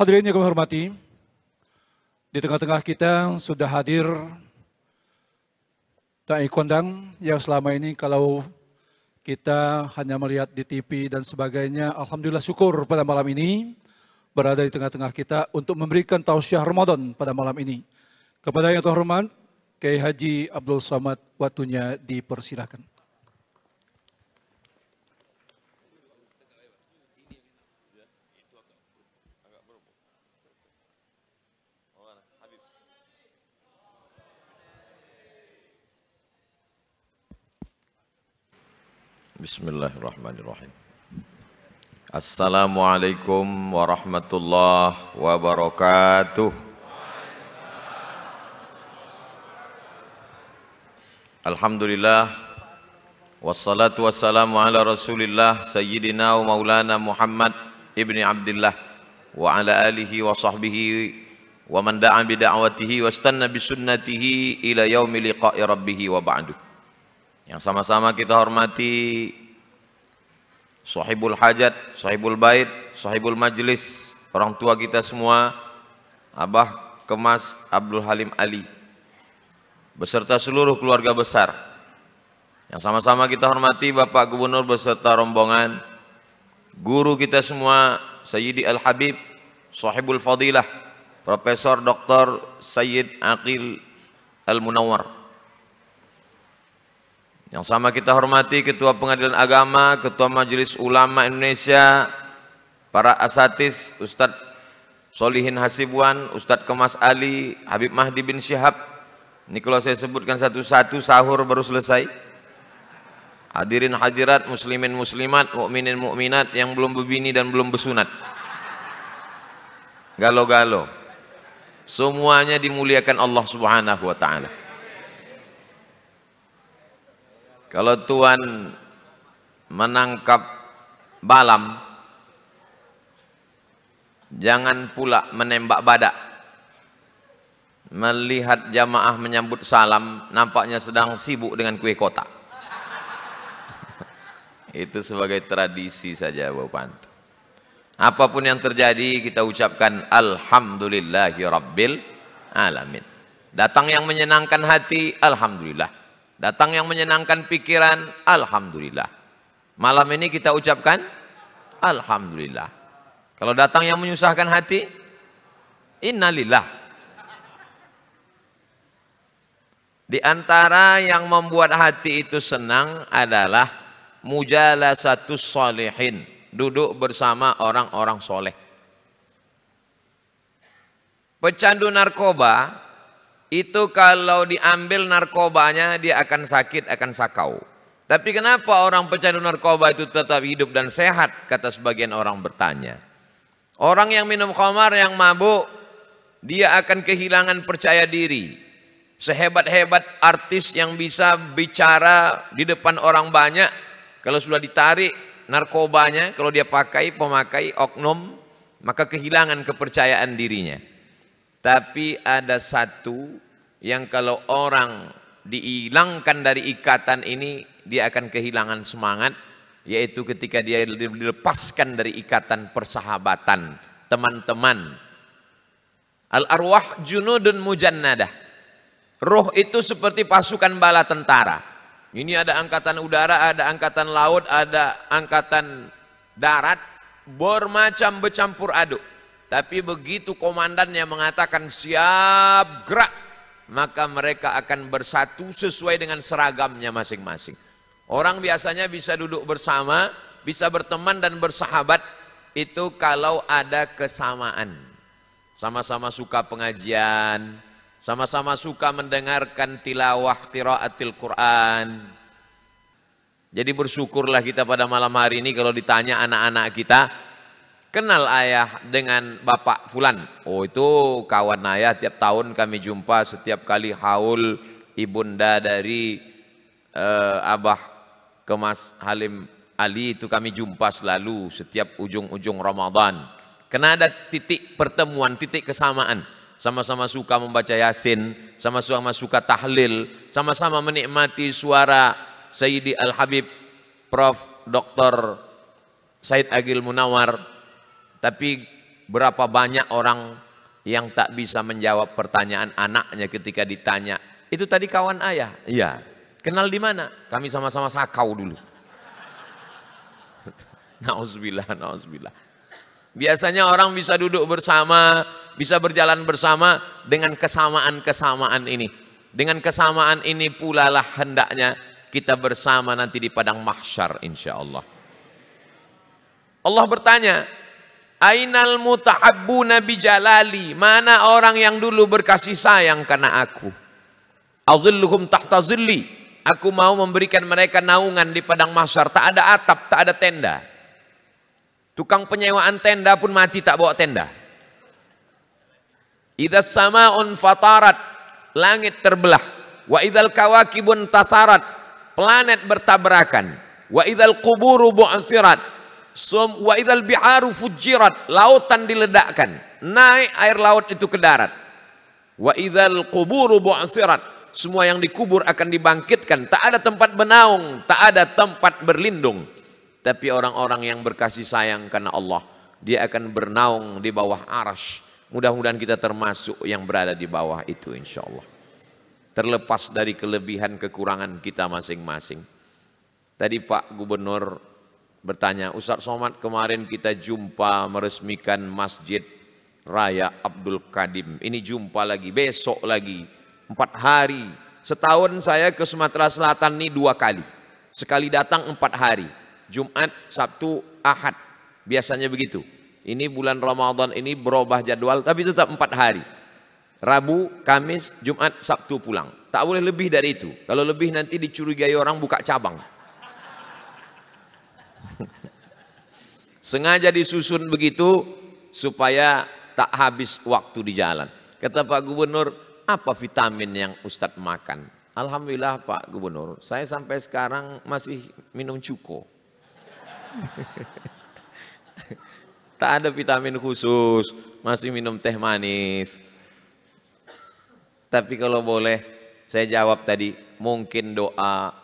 Hadirin yang kami hormati, di tengah-tengah kita sudah hadir Dai Kondang yang selama ini kalau kita hanya melihat di TV dan sebagainya, alhamdulillah syukur pada malam ini berada di tengah-tengah kita untuk memberikan tausiah Ramadan pada malam ini. Kepada yang terhormat, Kiai Haji Abdul Somad, waktunya dipersilakan. Bismillahirrahmanirrahim. Assalamualaikum warahmatullahi wabarakatuh. Alhamdulillah, wassalatu wassalamu ala rasulillah sayyidina wa maulana Muhammad ibni Abdillah wa ala alihi wa sahbihi wa man da'a bida'watihi wa istanna bisunnatihi ila yaumi liqa'i rabbih wa ba'du. Yang sama-sama kita hormati sahibul hajat, sahibul bait, sahibul majlis, orang tua kita semua, Abah Kemas Abdul Halim Ali, beserta seluruh keluarga besar. Yang sama-sama kita hormati Bapak Gubernur beserta rombongan, guru kita semua, Sayyidi Al-Habib, sahibul fadilah, Profesor Dr. Sayyid Aqil Al-Munawwar. Yang sama kita hormati Ketua Pengadilan Agama, Ketua Majelis Ulama Indonesia, para asatiz, Ustadz Solihin Hasibuan, Ustadz Kemas Ali, Habib Mahdi bin Syihab. Ini kalau saya sebutkan satu-satu sahur baru selesai. Hadirin hadirat, muslimin muslimat, mukminin mukminat yang belum berbini dan belum bersunat. Galo-galo. Semuanya dimuliakan Allah Subhanahu wa taala. Kalau Tuhan menangkap balam, jangan pula menembak badak. Melihat jamaah menyambut salam, nampaknya sedang sibuk dengan kue kotak. Itu sebagai tradisi saja, Bapak Pantu. Apapun yang terjadi, kita ucapkan Alhamdulillahi Rabbil Alamin. Datang yang menyenangkan hati, Alhamdulillah. Datang yang menyenangkan pikiran, alhamdulillah. Malam ini kita ucapkan alhamdulillah. Kalau datang yang menyusahkan hati, innalillah. Di antara yang membuat hati itu senang adalah mujalasatus sholihin, duduk bersama orang-orang soleh. Pecandu narkoba itu kalau diambil narkobanya dia akan sakit, akan sakau. Tapi kenapa orang pecandu narkoba itu tetap hidup dan sehat? Kata sebagian orang bertanya. Orang yang minum khamar, yang mabuk, dia akan kehilangan percaya diri. Sehebat-hebat artis yang bisa bicara di depan orang banyak, kalau sudah ditarik narkobanya, kalau dia pakai, pemakai, oknum, maka kehilangan kepercayaan dirinya. Tapi ada satu yang kalau orang dihilangkan dari ikatan ini, dia akan kehilangan semangat, yaitu ketika dia dilepaskan dari ikatan persahabatan, teman-teman. Al-arwah junudun mujannadah. Roh itu seperti pasukan bala tentara. Ini ada angkatan udara, ada angkatan laut, ada angkatan darat, bermacam bercampur aduk. Tapi begitu komandannya mengatakan siap gerak, maka mereka akan bersatu sesuai dengan seragamnya masing-masing. Orang biasanya bisa duduk bersama, bisa berteman dan bersahabat, itu kalau ada kesamaan. Sama-sama suka pengajian, sama-sama suka mendengarkan tilawah qiraatil Quran. Jadi bersyukurlah kita pada malam hari ini kalau ditanya anak-anak kita, kenal ayah dengan bapak fulan? Oh, itu kawan ayah, tiap tahun kami jumpa, setiap kali haul ibunda dari Abah Kemas Halim Ali itu kami jumpa selalu setiap ujung-ujung Ramadan. Karena ada titik pertemuan, titik kesamaan. Sama-sama suka membaca Yasin, sama-sama suka tahlil, sama-sama menikmati suara Sayyidi Al-Habib Prof. Dr. Said Aqil Munawwar. Tapi berapa banyak orang yang tak bisa menjawab pertanyaan anaknya ketika ditanya, itu tadi kawan ayah? Iya. Kenal di mana? Kami sama-sama sakau dulu. Nauzubillah, nauzubillah. Biasanya orang bisa duduk bersama, bisa berjalan bersama dengan kesamaan-kesamaan ini. Dengan kesamaan ini pula lah hendaknya kita bersama nanti di padang mahsyar insyaallah. Allah bertanya, ainal mutahabbuna bijalali, mana orang yang dulu berkasih sayang karena aku? Azilluhum tahta zilli, aku mau memberikan mereka naungan di padang mahsyar, tak ada atap, tak ada tenda. Tukang penyewaan tenda pun mati tak bawa tenda. Idza sama'un fatarat, langit terbelah. Wa idzal kawakibun tatharat, planet bertabrakan. Wa idzal quburu bu'sirat, wa idzal biharu fujirat, lautan diledakkan. Naik air laut itu ke darat. Wa idzal quburu bu'sirat, semua yang dikubur akan dibangkitkan. Tak ada tempat bernaung, tak ada tempat berlindung. Tapi orang-orang yang berkasih sayang karena Allah, dia akan bernaung di bawah arasy. Mudah-mudahan kita termasuk yang berada di bawah itu insya Allah. Terlepas dari kelebihan kekurangan kita masing-masing. Tadi Pak Gubernur bertanya, Ustadz Somad, kemarin kita jumpa meresmikan Masjid Raya Abdul Qadim. Ini jumpa lagi, besok lagi, 4 hari. Setahun saya ke Sumatera Selatan ini 2 kali. Sekali datang 4 hari. Jumat, Sabtu, Ahad. Biasanya begitu. Ini bulan Ramadan ini berubah jadwal, tapi tetap 4 hari. Rabu, Kamis, Jumat, Sabtu pulang. Tak boleh lebih dari itu. Kalau lebih nanti dicurigai orang buka cabang. Sengaja disusun begitu supaya tak habis waktu di jalan. Kata Pak Gubernur, apa vitamin yang Ustadz makan? Alhamdulillah Pak Gubernur, saya sampai sekarang masih minum cuko. Tak ada vitamin khusus, masih minum teh manis. Tapi kalau boleh saya jawab tadi, mungkin doa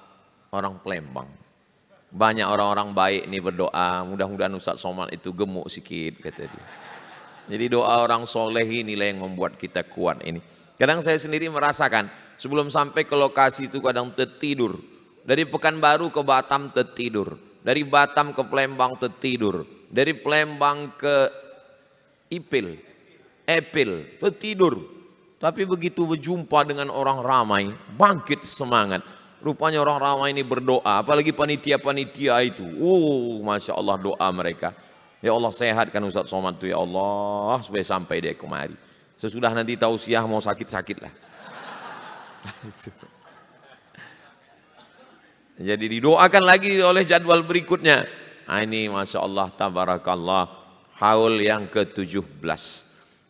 orang Palembang. Banyak orang-orang baik nih berdoa, mudah-mudahan Ustadz Somad itu gemuk sikit kata dia. Jadi doa orang soleh inilah yang membuat kita kuat ini. Kadang saya sendiri merasakan, sebelum sampai ke lokasi itu kadang tertidur. Dari Pekanbaru ke Batam tertidur. Dari Batam ke Palembang tertidur. Dari Palembang ke Epil tertidur. Tapi begitu berjumpa dengan orang ramai, bangkit semangat. Rupanya orang ramai ini berdoa, apalagi panitia-panitia itu. Masya Allah doa mereka. Ya Allah sehatkan Ustadz Somad itu ya Allah, supaya sampai dia kemari. Sesudah nanti tausiah mau sakit-sakit lah. Jadi didoakan lagi oleh jadwal berikutnya. Ini Masya Allah, tabarakallah, haul yang ke-17.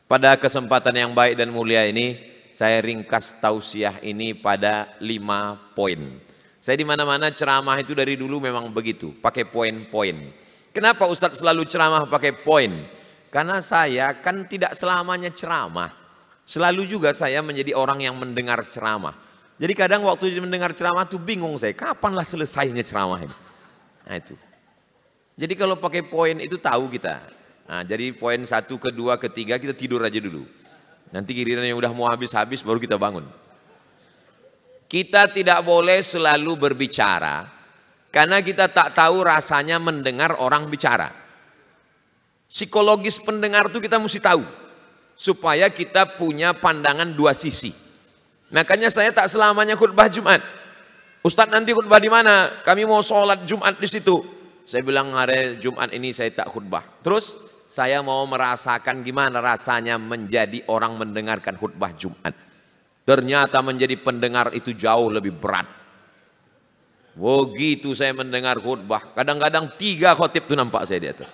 Pada kesempatan yang baik dan mulia ini, saya ringkas tausiah ini pada 5 poin. Saya di mana-mana ceramah itu dari dulu memang begitu, pakai poin-poin. Kenapa Ustadz selalu ceramah pakai poin? Karena saya kan tidak selamanya ceramah. Selalu juga saya menjadi orang yang mendengar ceramah. Jadi kadang waktu mendengar ceramah tuh bingung saya, kapanlah selesainya ceramah ini. Nah itu. Jadi kalau pakai poin itu tahu kita. Nah, jadi poin 1, kedua, ketiga kita tidur aja dulu. Nanti giliran yang udah mau habis-habis baru kita bangun. Kita tidak boleh selalu berbicara karena kita tak tahu rasanya mendengar orang bicara. Psikologis pendengar itu kita mesti tahu supaya kita punya pandangan 2 sisi. Makanya saya tak selamanya khutbah Jumat. Ustadz nanti khutbah di mana? Kami mau sholat Jumat di situ. Saya bilang hari Jumat ini saya tak khutbah. Terus saya mau merasakan gimana rasanya menjadi orang mendengarkan khutbah Jumat. Ternyata menjadi pendengar itu jauh lebih berat. Begitu saya mendengar khutbah, kadang-kadang 3 khotib itu nampak saya di atas.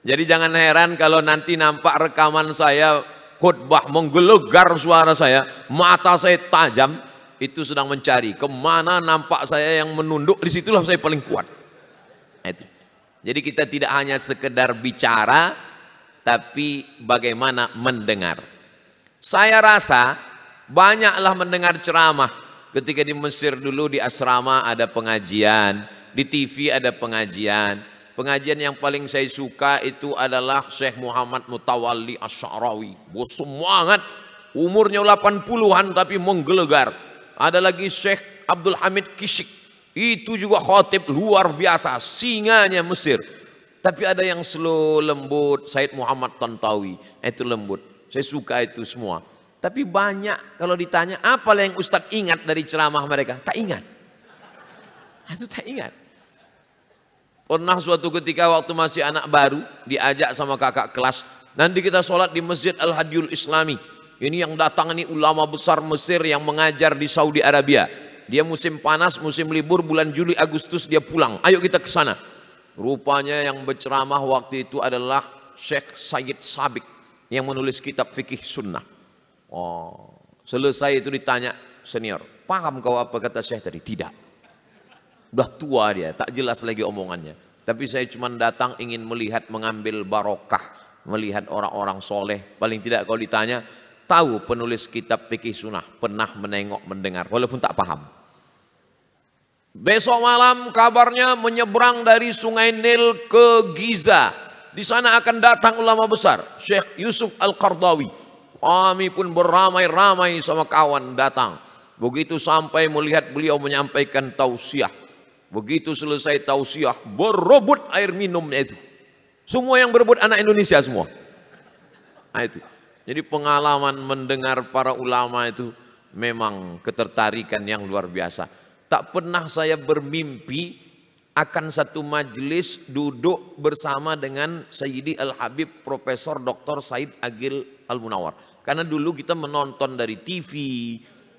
Jadi jangan heran kalau nanti nampak rekaman saya khutbah menggelegar suara saya, mata saya tajam, itu sedang mencari kemana nampak saya yang menunduk, disitulah saya paling kuat. Itu. Jadi kita tidak hanya sekedar bicara, tapi bagaimana mendengar. Saya rasa banyaklah mendengar ceramah. Ketika di Mesir dulu di asrama ada pengajian, di TV ada pengajian. pengajian yang paling saya suka itu adalah Syekh Muhammad Mutawalli Asy'arawi. Bos semangat, umurnya 80-an tapi menggelegar. Ada lagi Syekh Abdul Hamid Kishik, itu juga khatib luar biasa, singanya Mesir. Tapi ada yang slow, lembut, Said Muhammad Tantawi, itu lembut. Saya suka itu semua. Tapi banyak kalau ditanya apa yang Ustadz ingat dari ceramah mereka, tak ingat. Itu tak ingat. Pernah suatu ketika waktu masih anak baru, diajak sama kakak kelas, nanti kita sholat di Masjid Al-Hadiyul Islami. Ini yang datang ini ulama besar Mesir yang mengajar di Saudi Arabia. Dia musim panas, musim libur, bulan Juli, Agustus dia pulang. Ayo kita ke sana. Rupanya yang berceramah waktu itu adalah Syekh Sayyid Sabiq yang menulis kitab fikih sunnah. Oh, selesai itu ditanya senior, paham kau apa kata Syekh tadi? Tidak. Udah tua dia, tak jelas lagi omongannya. Tapi saya cuma datang ingin melihat, mengambil barokah, melihat orang-orang soleh. Paling tidak kalau ditanya, tahu penulis kitab fikih sunnah, pernah menengok, mendengar, walaupun tak paham. Besok malam kabarnya menyeberang dari Sungai Nil ke Giza. Di sana akan datang ulama besar, Syekh Yusuf Al-Qardawi. Kami pun beramai-ramai sama kawan datang. Begitu sampai melihat beliau menyampaikan tausiah. Begitu selesai tausiah, berebut air minumnya itu. Semua yang berebut anak Indonesia semua. Nah itu. Jadi pengalaman mendengar para ulama itu memang ketertarikan yang luar biasa. Tak pernah saya bermimpi akan satu majelis duduk bersama dengan Sayyidi Al-Habib Profesor Dr. Said Agil Al-Munawar. Karena dulu kita menonton dari TV,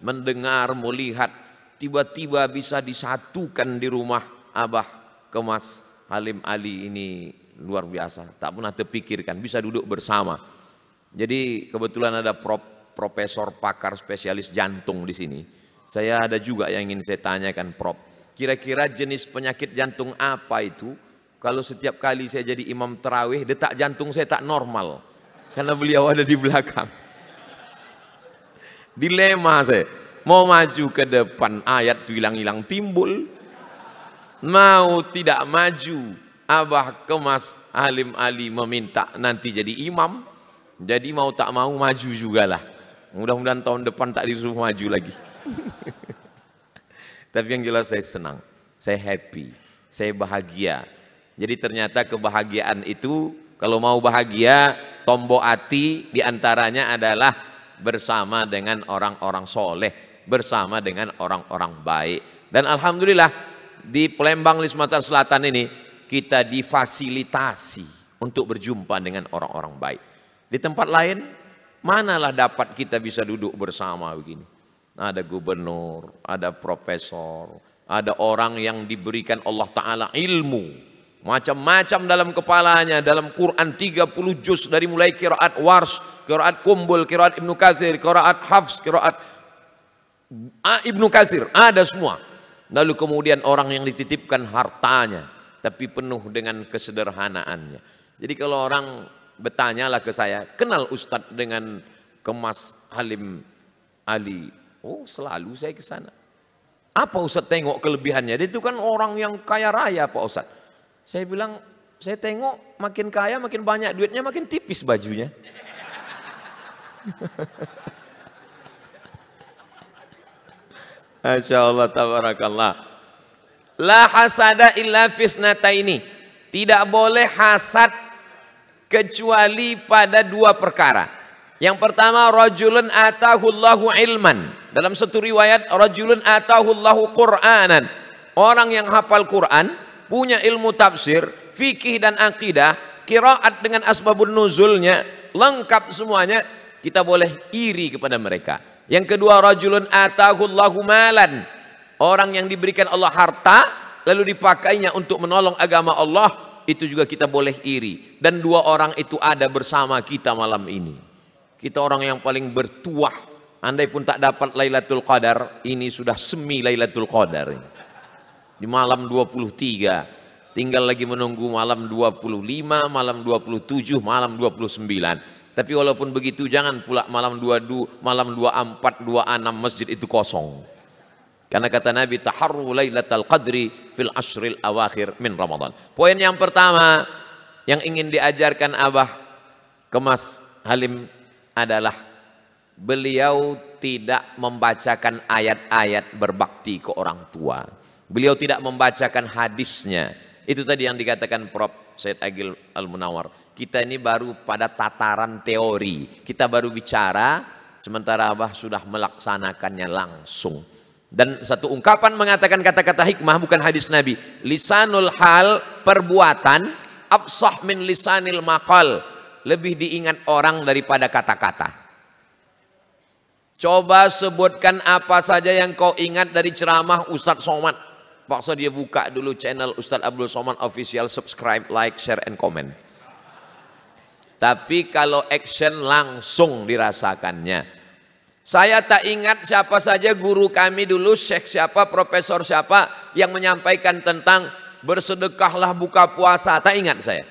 mendengar, melihat, tiba-tiba bisa disatukan di rumah Abah Kemas Halim Ali ini luar biasa. Tak pernah terpikirkan bisa duduk bersama. Jadi kebetulan ada profesor pakar spesialis jantung di sini. Saya ada juga yang ingin saya tanyakan, Prof. Kira-kira jenis penyakit jantung apa itu? Kalau setiap kali saya jadi imam tarawih, detak jantung saya tak normal. Karena beliau ada di belakang. Dilema saya. Mau maju ke depan, ayat itu hilang-hilang timbul. Mau tidak maju, Abah Kemas Halim Ali meminta nanti jadi imam. Jadi mau tak mau maju jugalah. Mudah-mudahan tahun depan tak disuruh maju lagi. Tapi yang jelas saya senang, saya happy, saya bahagia. Jadi ternyata kebahagiaan itu kalau mau bahagia, tombol hati diantaranya adalah bersama dengan orang-orang soleh, bersama dengan orang-orang baik. Dan alhamdulillah di Palembang di Sumatera Selatan ini kita difasilitasi untuk berjumpa dengan orang-orang baik. Di tempat lain manalah dapat kita bisa duduk bersama begini. Ada gubernur, ada profesor, ada orang yang diberikan Allah Ta'ala ilmu macam-macam dalam kepalanya. Dalam Quran 30 juz dari mulai qiraat Warsh, qiraat Kumbul, qiraat Ibnu Katsir, qiraat Hafs, qiraat Ibnu Katsir, ada semua. Lalu kemudian orang yang dititipkan hartanya tapi penuh dengan kesederhanaannya. Jadi kalau orang bertanyalah ke saya, kenal Ustadz dengan Kemas Halim Ali? Oh, selalu saya ke sana. Apa Ustadz tengok kelebihannya? Dia itu kan orang yang kaya raya Pak Ustadz. Saya bilang, saya tengok makin kaya, makin banyak duitnya, makin tipis bajunya. Masya Allah, tabarakallah. La hasada illa fisnataini. Tidak boleh hasad kecuali pada dua perkara. Yang pertama, rajulun atahullahu ilman. Dalam satu riwayat, rajulun atahullahu Qur'anan. Orang yang hafal Quran, punya ilmu tafsir, fikih dan akidah, qiraat dengan asbabun nuzulnya, lengkap semuanya, kita boleh iri kepada mereka. Yang kedua, rajulun atahullahu malan. Orang yang diberikan Allah harta, lalu dipakainya untuk menolong agama Allah, itu juga kita boleh iri. Dan dua orang itu ada bersama kita malam ini. Kita orang yang paling bertuah. Andai pun tak dapat Lailatul Qadar, ini sudah semi Lailatul Qadar. Di malam 23, tinggal lagi menunggu malam 25, malam 27, malam 29. Tapi walaupun begitu jangan pula malam 22, malam 24, 26 masjid itu kosong. Karena kata Nabi, taharru lailatul qadri fil ashril awakhir min Ramadan. Poin yang pertama yang ingin diajarkan Abah Kemas Halim adalah beliau tidak membacakan ayat-ayat berbakti ke orang tua. Beliau tidak membacakan hadisnya. Itu tadi yang dikatakan Prof. Said Agil Al-Munawar. Kita ini baru pada tataran teori. Kita baru bicara, sementara Abah sudah melaksanakannya langsung. Dan satu ungkapan mengatakan kata-kata hikmah, bukan hadis Nabi. Lisanul hal, perbuatan, afsah min lisanil maqal. Lebih diingat orang daripada kata-kata. Coba sebutkan apa saja yang kau ingat dari ceramah Ustadz Somad. Paksa dia buka dulu channel Ustadz Abdul Somad Official, subscribe, like, share, and comment. Tapi kalau action langsung dirasakannya. Saya tak ingat siapa saja guru kami dulu, syekh siapa, profesor siapa yang menyampaikan tentang bersedekahlah buka puasa. Tak ingat saya.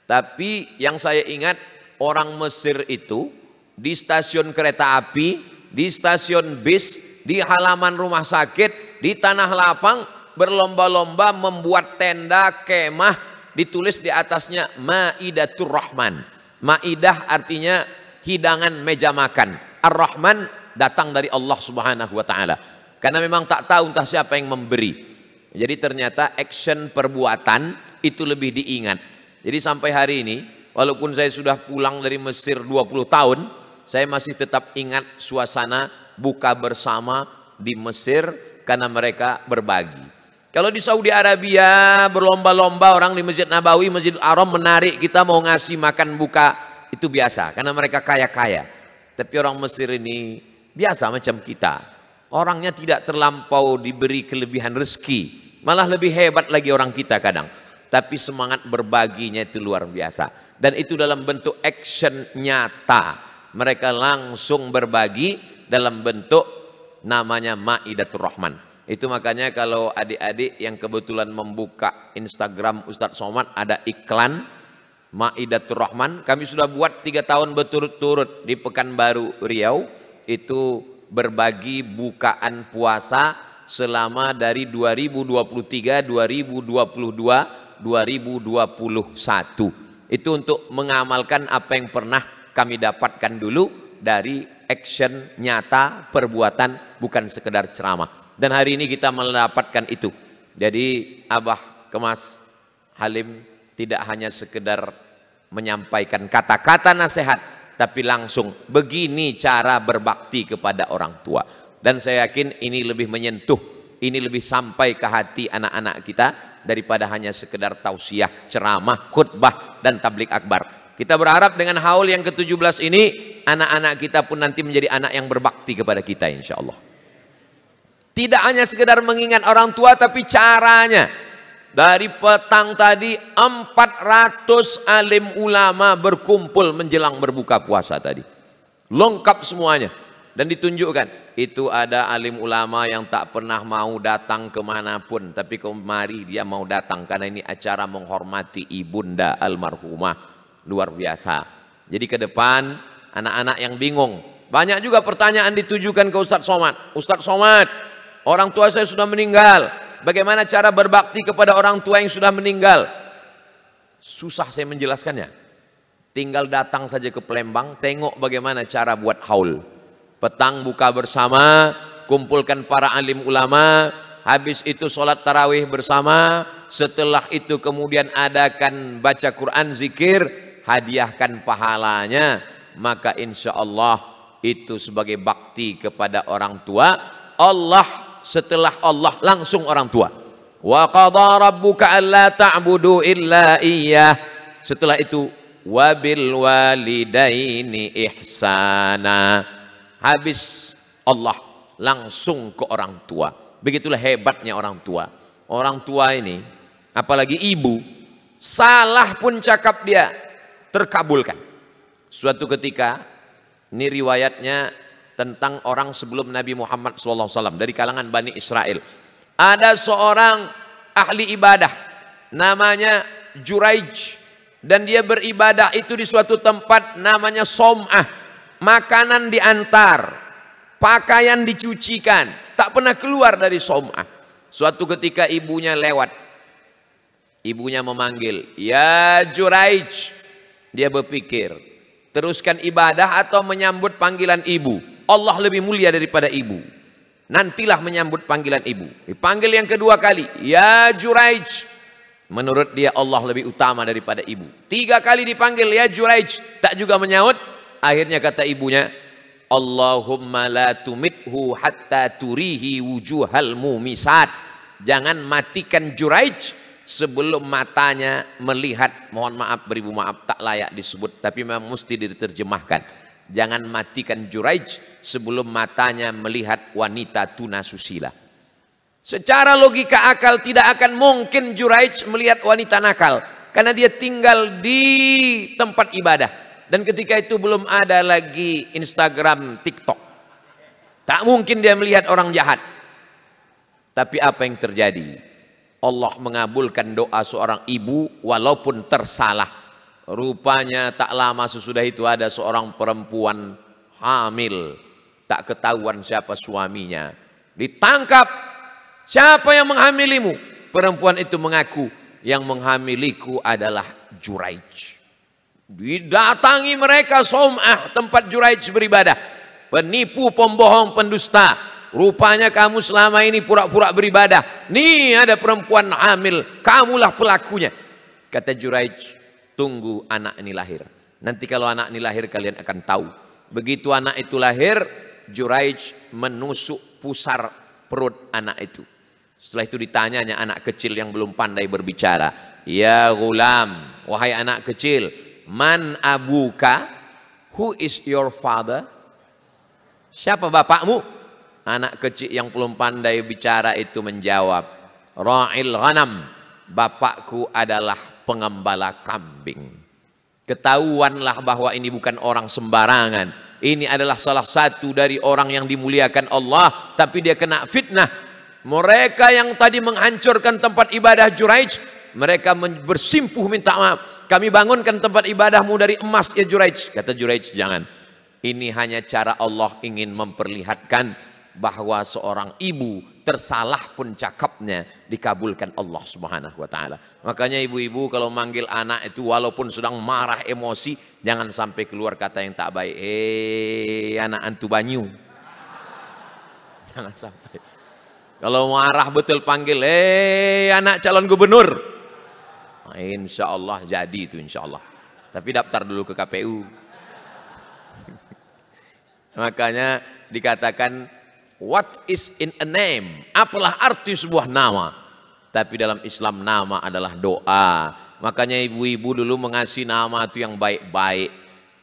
Tapi yang saya ingat, orang Mesir itu di stasiun kereta api, di stasiun bis, di halaman rumah sakit, di tanah lapang, berlomba-lomba membuat tenda, kemah, ditulis di atasnya Maidatur Rahman. Maidah artinya hidangan meja makan. Ar-Rahman datang dari Allah Subhanahu wa taala. Karena memang tak tahu entah siapa yang memberi. Jadi ternyata action perbuatan itu lebih diingat. Jadi sampai hari ini, walaupun saya sudah pulang dari Mesir 20 tahun, saya masih tetap ingat suasana buka bersama di Mesir karena mereka berbagi. Kalau di Saudi Arabia berlomba-lomba orang di Masjid Nabawi, Masjidil Haram menarik kita mau ngasih makan buka, itu biasa karena mereka kaya-kaya. Tapi orang Mesir ini biasa macam kita. Orangnya tidak terlampau diberi kelebihan rezeki. Malah lebih hebat lagi orang kita kadang. Tapi semangat berbaginya itu luar biasa. Dan itu dalam bentuk action nyata. Mereka langsung berbagi dalam bentuk namanya Maidatur Rahman. Itu makanya kalau adik-adik yang kebetulan membuka Instagram Ustadz Somad ada iklan Maidatur Rahman, kami sudah buat 3 tahun berturut-turut di Pekanbaru Riau. Itu berbagi bukaan puasa selama dari 2023, 2022, 2021. Itu untuk mengamalkan apa yang pernah kami dapatkan dulu dari action nyata, perbuatan, bukan sekedar ceramah. Dan hari ini kita mendapatkan itu. Jadi Abah Kemas Halim tidak hanya sekedar menyampaikan kata-kata nasihat, tapi langsung begini cara berbakti kepada orang tua. Dan saya yakin ini lebih menyentuh, ini lebih sampai ke hati anak-anak kita daripada hanya sekedar tausiah, ceramah, khutbah, dan tablik akbar. Kita berharap dengan haul yang ke-17 ini, anak-anak kita pun nanti menjadi anak yang berbakti kepada kita insya Allah. Tidak hanya sekedar mengingat orang tua, tapi caranya. Dari petang tadi 400 alim ulama berkumpul menjelang berbuka puasa tadi. Lengkap semuanya. Dan ditunjukkan. Itu ada alim ulama yang tak pernah mau datang kemanapun. Tapi kemari dia mau datang. Karena ini acara menghormati ibunda almarhumah. Luar biasa. Jadi ke depan anak-anak yang bingung. Banyak juga pertanyaan ditujukan ke Ustadz Somad. Ustadz Somad, orang tua saya sudah meninggal. Bagaimana cara berbakti kepada orang tua yang sudah meninggal? Susah saya menjelaskannya. Tinggal datang saja ke Palembang, tengok bagaimana cara buat haul. Petang buka bersama, kumpulkan para alim ulama, habis itu sholat tarawih bersama, setelah itu kemudian adakan baca Quran, zikir, hadiahkan pahalanya, maka insya Allah itu sebagai bakti kepada orang tua. Allah setelah Allah langsung orang tua. Wa qadha rabbuka alla ta'budu illa iyyah. Setelah itu wabil walidaini ihsana. Habis Allah langsung ke orang tua. Begitulah hebatnya orang tua. Orang tua ini apalagi ibu, salah pun cakap dia terkabulkan. Suatu ketika, ini riwayatnya tentang orang sebelum Nabi Muhammad SAW dari kalangan Bani Israel. Ada seorang ahli ibadah namanya Juraij, dan dia beribadah itu di suatu tempat namanya Som'ah. Makanan diantar, pakaian dicucikan, tak pernah keluar dari Som'ah. Suatu ketika ibunya lewat, ibunya memanggil, ya Juraij. Dia berpikir, teruskan ibadah atau menyambut panggilan ibu. Allah lebih mulia daripada ibu. Nantilah menyambut panggilan ibu. Dipanggil yang kedua kali, ya Juraij. Menurut dia Allah lebih utama daripada ibu. 3 kali dipanggil, ya Juraij, tak juga menyaut. Akhirnya kata ibunya, Allahumma la tumithu hatta turihi wujuhal mumisat. Jangan matikan Juraij sebelum matanya melihat, mohon maaf beribu maaf tak layak disebut, tapi memang mesti diterjemahkan. Jangan matikan Juraij sebelum matanya melihat wanita tunasusila. Secara logika akal tidak akan mungkin Juraij melihat wanita nakal, karena dia tinggal di tempat ibadah. Dan ketika itu belum ada lagi Instagram, TikTok. Tak mungkin dia melihat orang jahat. Tapi apa yang terjadi? Allah mengabulkan doa seorang ibu walaupun tersalah. Rupanya tak lama sesudah itu ada seorang perempuan hamil. Tak ketahuan siapa suaminya. Ditangkap. Siapa yang menghamilimu? Perempuan itu mengaku, yang menghamiliku adalah Juraij. Didatangi mereka Som'ah, tempat Juraij beribadah. Penipu, pembohong, pendusta. Rupanya kamu selama ini pura-pura beribadah. Nih ada perempuan hamil, kamulah pelakunya. Kata Juraij, tunggu anak ini lahir. Nanti kalau anak ini lahir kalian akan tahu. Begitu anak itu lahir, Juraij menusuk pusar perut anak itu. Setelah itu ditanyanya anak kecil yang belum pandai berbicara. Ya gulam, wahai anak kecil, man abuka? Who is your father? Siapa bapakmu? Anak kecil yang belum pandai bicara itu menjawab, Ra'il ghanam, bapakku adalah pengembala kambing. Ketahuanlah bahwa ini bukan orang sembarangan. Ini adalah salah satu dari orang yang dimuliakan Allah, tapi dia kena fitnah. Mereka yang tadi menghancurkan tempat ibadah Juraij, mereka bersimpuh minta maaf. Kami bangunkan tempat ibadahmu dari emas ya Juraij. Kata Juraij, jangan. Ini hanya cara Allah ingin memperlihatkan bahwa seorang ibu tersalah pun cakapnya dikabulkan Allah Subhanahu wa taala. Makanya ibu-ibu kalau manggil anak itu walaupun sedang marah emosi, jangan sampai keluar kata yang tak baik. Anak antu banyu. Jangan sampai. Kalau marah betul panggil, anak calon gubernur. Nah, insya Allah jadi itu insya Allah. Tapi daftar dulu ke KPU. Makanya dikatakan, what is in a name? Apalah arti sebuah nama? Tapi dalam Islam nama adalah doa. Makanya ibu-ibu dulu mengasih nama itu yang baik-baik.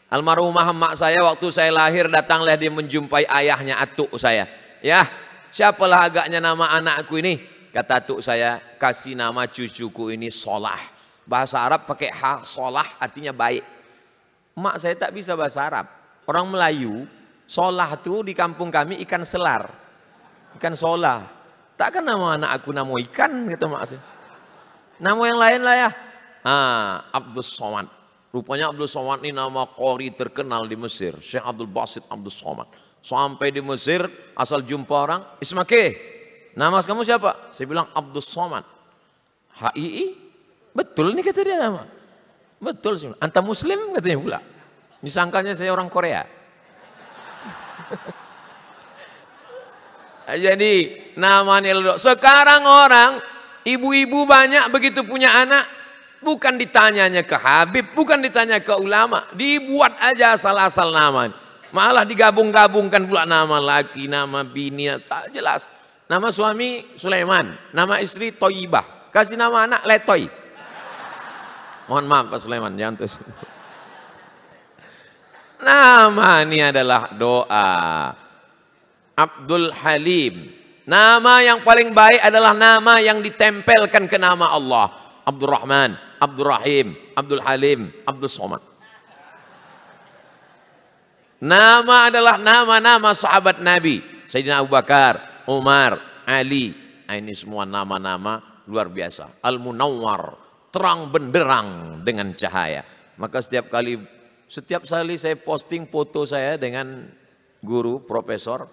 Almarhumah emak saya waktu saya lahir datanglah dia menjumpai ayahnya atuk saya. Ya, siapalah agaknya nama anakku ini? Kata atuk saya, kasih nama cucuku ini Solah. Bahasa Arab pakai ha, Solah artinya baik. Emak saya tak bisa bahasa Arab. Orang Melayu, Solah itu di kampung kami ikan selar. Ikan solah. Takkan nama anak aku nama ikan, kata mak saya. Nama yang lain lah ya. Abdul Somad. Rupanya Abdul Somad ini nama qori terkenal di Mesir. Syekh Abdul Basit Abdul Somad. Sampai di Mesir, asal jumpa orang, Ismake, nama kamu siapa? Saya bilang Abdul Somad. HII? Betul nih kata dia nama. Betul sih. Anta Muslim katanya pula. Disangkanya saya orang Korea. Jadi namanya sekarang orang ibu-ibu banyak begitu punya anak, bukan ditanyanya ke Habib, bukan ditanya ke ulama, dibuat aja asal-asal nama. Malah digabung-gabungkan pula nama laki, nama bini, tak jelas. Nama suami Sulaiman, nama istri Toyibah, kasih nama anak Letoy. Mohon maaf Pak Sulaiman, jangan terus. Nama ini adalah doa. Abdul Halim. Nama yang paling baik adalah nama yang ditempelkan ke nama Allah. Abdul Rahman, Abdul Rahim, Abdul Halim, Abdul Somad. Nama adalah nama-nama sahabat Nabi. Sayyidina Abu Bakar, Umar, Ali. Ini semua nama-nama luar biasa. Al-Munawwar, terang benderang dengan cahaya. Maka setiap kali saya posting foto saya dengan guru, profesor,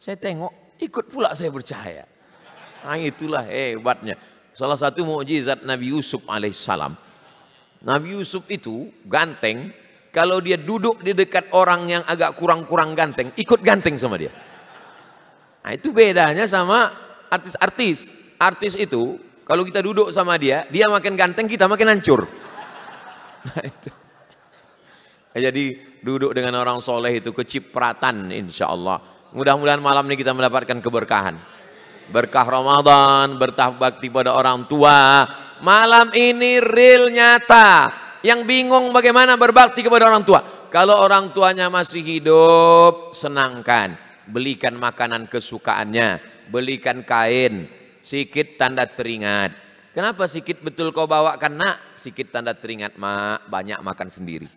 saya tengok ikut pula saya percaya. Nah itulah hebatnya. Salah satu mukjizat Nabi Yusuf alaihissalam. Nabi Yusuf itu ganteng, kalau dia duduk di dekat orang yang agak kurang-kurang ganteng, ikut ganteng sama dia. Nah itu bedanya sama artis-artis. Artis itu, kalau kita duduk sama dia, dia makin ganteng, kita makin hancur. Nah itu. Jadi duduk dengan orang soleh itu kecipratan insya Allah. Mudah-mudahan malam ini kita mendapatkan keberkahan. Berkah Ramadan, berkah bakti pada orang tua. Malam ini real nyata. Yang bingung bagaimana berbakti kepada orang tua. Kalau orang tuanya masih hidup, senangkan. Belikan makanan kesukaannya. Belikan kain. Sikit tanda teringat. Kenapa sikit betul kau bawakan nak? Sikit tanda teringat mak, banyak makan sendiri.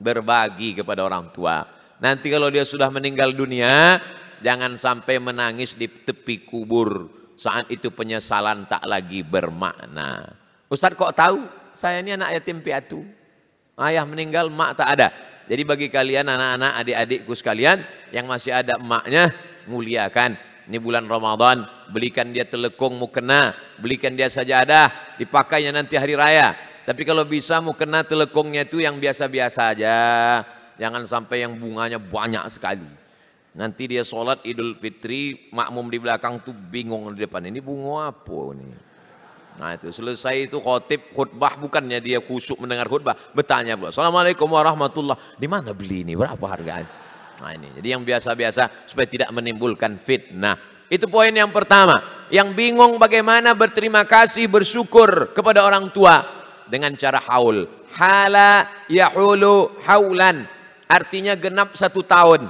Berbagi kepada orang tua. Nanti kalau dia sudah meninggal dunia, jangan sampai menangis di tepi kubur. Saat itu penyesalan tak lagi bermakna. Ustaz kok tahu? Saya ini anak yatim piatu. Ayah meninggal, mak tak ada. Jadi bagi kalian anak-anak, adik-adikku sekalian yang masih ada emaknya, muliakan. Ini bulan Ramadan, belikan dia telekung mukena, belikan dia sajadah, dipakainya nanti hari raya. Tapi kalau bisa mukena telekungnya itu yang biasa-biasa aja. Jangan sampai yang bunganya banyak sekali. Nanti dia sholat Idul Fitri, makmum di belakang tuh bingung di depan. Ini bunga apa ini? Nah itu selesai itu khotib khutbah, bukannya dia khusyuk mendengar khutbah, bertanya pula, Assalamualaikum warahmatullah, di mana beli ini, berapa harganya? Nah ini, jadi yang biasa-biasa supaya tidak menimbulkan fitnah. Itu poin yang pertama. Yang bingung bagaimana berterima kasih, bersyukur kepada orang tua dengan cara haul. Hala yahulu haulan, artinya genap 1 tahun.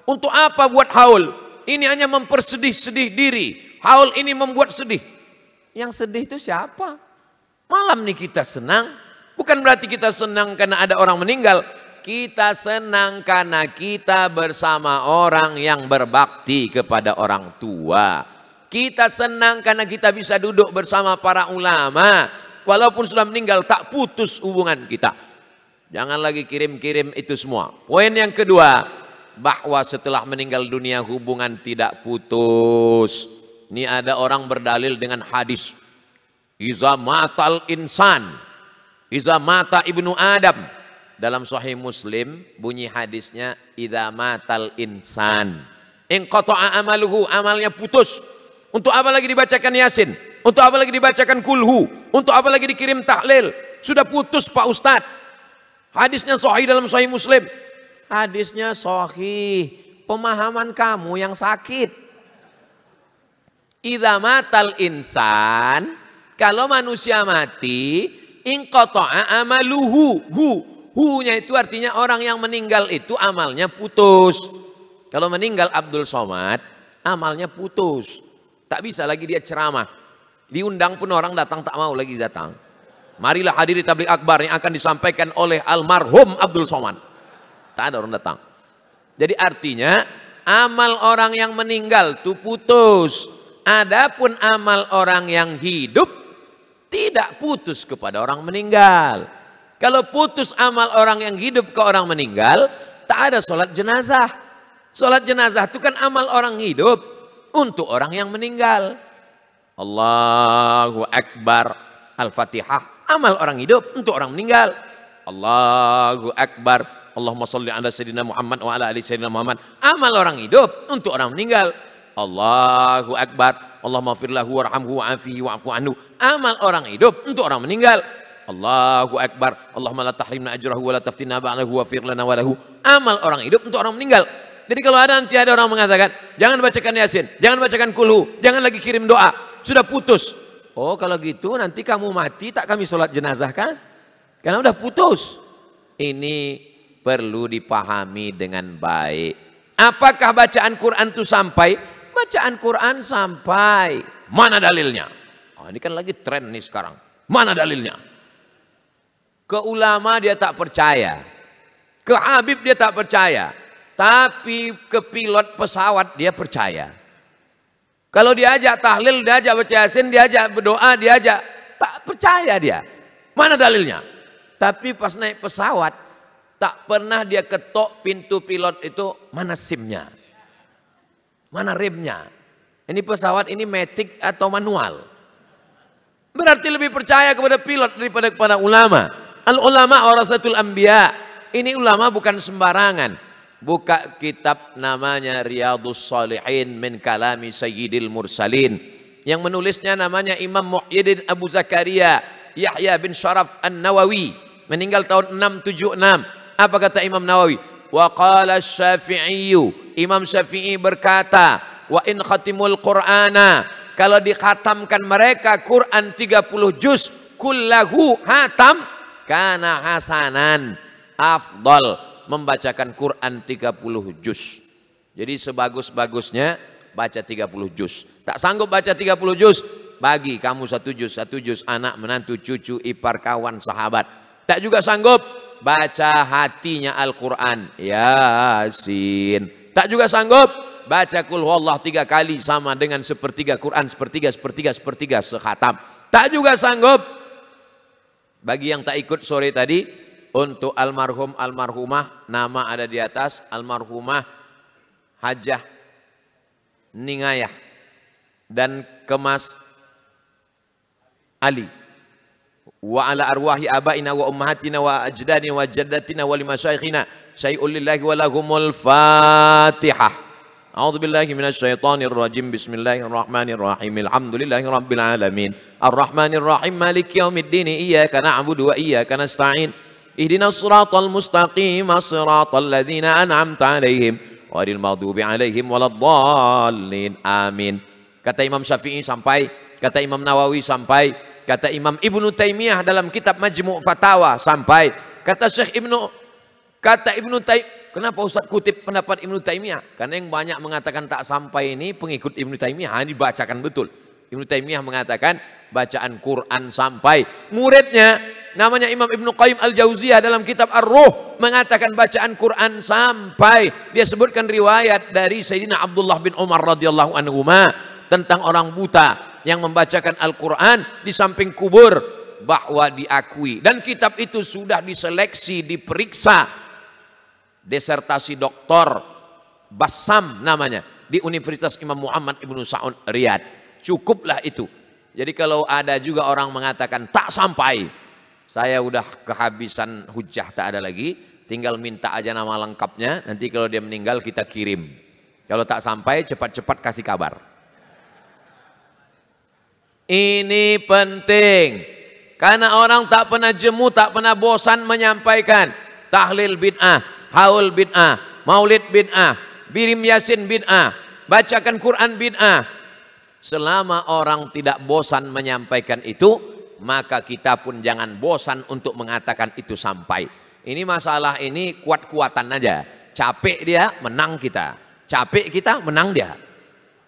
Untuk apa buat haul? Ini hanya mempersedih-sedih diri. Haul ini membuat sedih. Yang sedih itu siapa? Malam nih kita senang. Bukan berarti kita senang karena ada orang meninggal. Kita senang karena kita bersama orang yang berbakti kepada orang tua. Kita senang karena kita bisa duduk bersama para ulama. Walaupun sudah meninggal, tak putus hubungan kita. Jangan lagi kirim-kirim itu semua. Poin yang kedua, bahwa setelah meninggal dunia hubungan tidak putus. Ini ada orang berdalil dengan hadis. Iza matal insan, iza mata ibnu Adam. Dalam Sahih Muslim bunyi hadisnya, iza matal insan, inqata'a amaluhu, amalnya putus. Untuk apa lagi dibacakan Yasin? Untuk apa lagi dibacakan Kulhu? Untuk apa lagi dikirim tahlil? Sudah putus Pak Ustadz. Hadisnya sahih dalam Sahih Muslim. Hadisnya sahih, pemahaman kamu yang sakit. Idza matal insan, kalau manusia mati, inqata'a amaluhu. Hu-nya itu artinya orang yang meninggal itu amalnya putus. Kalau meninggal Abdul Somad, amalnya putus. Tak bisa lagi dia ceramah. Diundang pun orang datang tak mau lagi datang. Marilah hadiri tabligh akbar yang akan disampaikan oleh almarhum Abdul Somad. Tak ada orang datang. Jadi artinya amal orang yang meninggal itu putus. Adapun amal orang yang hidup tidak putus kepada orang meninggal. Kalau putus amal orang yang hidup ke orang meninggal, tak ada sholat jenazah. Sholat jenazah itu kan amal orang hidup untuk orang yang meninggal. Allahu Akbar, Al-Fatihah, amal orang hidup untuk orang meninggal. Allahu Akbar, Allahumma salli ala Sayyidina Muhammad wa ala ali Sayyidina Muhammad, amal orang hidup untuk orang meninggal. Allahu Akbar, Allahumma firlahu warhamhu wa'afihi wa'fu anhu, amal orang hidup untuk orang meninggal. Allahu Akbar, Allahumma la tahrimna ajrahu wa la taftinna ba'dahu wa fir lana wa lahu, amal orang hidup untuk orang meninggal. Jadi kalau nanti ada orang mengatakan jangan bacakan Yasin, jangan bacakan Kulhu, jangan lagi kirim doa, sudah putus. Oh kalau gitu nanti kamu mati tak kami sholat jenazah kan? Karena udah putus. Ini perlu dipahami dengan baik. Apakah bacaan Quran itu sampai? Bacaan Quran sampai. Mana dalilnya? Oh, ini kan lagi tren nih sekarang. Mana dalilnya? Ke ulama dia tak percaya. Ke Habib dia tak percaya. Tapi ke pilot pesawat dia percaya. Kalau diajak tahlil, diajak baca Yasin, diajak berdoa, diajak, tak percaya dia. Mana dalilnya? Tapi pas naik pesawat, tak pernah dia ketok pintu pilot itu, mana SIM-nya. Mana remnya? Ini pesawat ini matic atau manual? Berarti lebih percaya kepada pilot daripada kepada ulama. Al ulama warasatul anbiya. Ini ulama bukan sembarangan. Buka kitab namanya Riyadhus Shalihin min kalami Sayyidil Mursalin. Yang menulisnya namanya Imam Muhyiddin Abu Zakaria Yahya bin Sharaf An-Nawawi. Meninggal tahun 676. Apa kata Imam Nawawi? Wa qala Syafi'i. Imam Syafi'i berkata, wa in khatimul Qur'ana, kalau dikhatamkan mereka Quran 30 juz kullahu hatam kana hasanan, afdal membacakan Quran 30 juz. Jadi sebagus-bagusnya baca 30 juz. Tak sanggup baca 30 juz, bagi kamu 1 juz, anak, menantu, cucu, ipar, kawan, sahabat. Tak juga sanggup, baca hatinya Al-Quran, Yasin. Tak juga sanggup, baca Qul Huwallah 3 kali sama dengan sepertiga Quran, sepertiga sekhatam. Tak juga sanggup. Bagi yang tak ikut sore tadi, untuk almarhum almarhumah, nama ada di atas, almarhumah Hajah Ningayah dan Kemas Ali. Wa ala arwahi abaina wa ummahatina wa ajdadina wa jaddatina wa limasyayikhina syai'un lillahi wa lahumul Fatihah. A'udzu billahi minasy syaithanir rajim. Bismillahirrahmanirrahim. Alhamdulillahi rabbil alamin. Arrahmanir rahim. Maliki yaumiddin. Iyyaka na'budu wa iyyaka nasta'in. Ihdinas siratal mustaqim. Shiratal ladzina an'amta 'alaihim ghairil maghdubi 'alaihim waladdallin. Amin. Kata Imam Syafi'i sampai, kata Imam Nawawi sampai, kata Imam Ibnu Taimiyah dalam kitab Majmu' Fatawa sampai, kata Syekh Ibnu Taimiyah. Kenapa Ustaz kutip pendapat Ibnu Taimiyah? Karena yang banyak mengatakan tak sampai ini pengikut Ibnu Taimiyah, dibacakan betul. Ibnu Taimiyah mengatakan bacaan Quran sampai. Muridnya namanya Imam Ibnu Qayyim Al-Jauziyah dalam kitab Ar-Ruh mengatakan bacaan Quran sampai. Dia sebutkan riwayat dari Sayyidina Abdullah bin Umar radhiyallahu anhuma tentang orang buta yang membacakan Al-Quran di samping kubur, bahwa diakui. Dan kitab itu sudah diseleksi, diperiksa. Desertasi doktor Bassam namanya, di Universitas Imam Muhammad Ibnu Saud Riyadh. Cukuplah itu. Jadi kalau ada juga orang mengatakan tak sampai, saya udah kehabisan hujah, tak ada lagi, tinggal minta aja nama lengkapnya, nanti kalau dia meninggal kita kirim. Kalau tak sampai cepat-cepat kasih kabar. Ini penting, karena orang tak pernah jemu, tak pernah bosan menyampaikan tahlil bid'ah, haul bid'ah, maulid bid'ah, birim yasin bid'ah, bacakan Quran bid'ah. Selama orang tidak bosan menyampaikan itu, maka kita pun jangan bosan untuk mengatakan itu sampai. Ini masalah ini kuat-kuatan aja. Capek dia, menang kita. Capek kita, menang dia.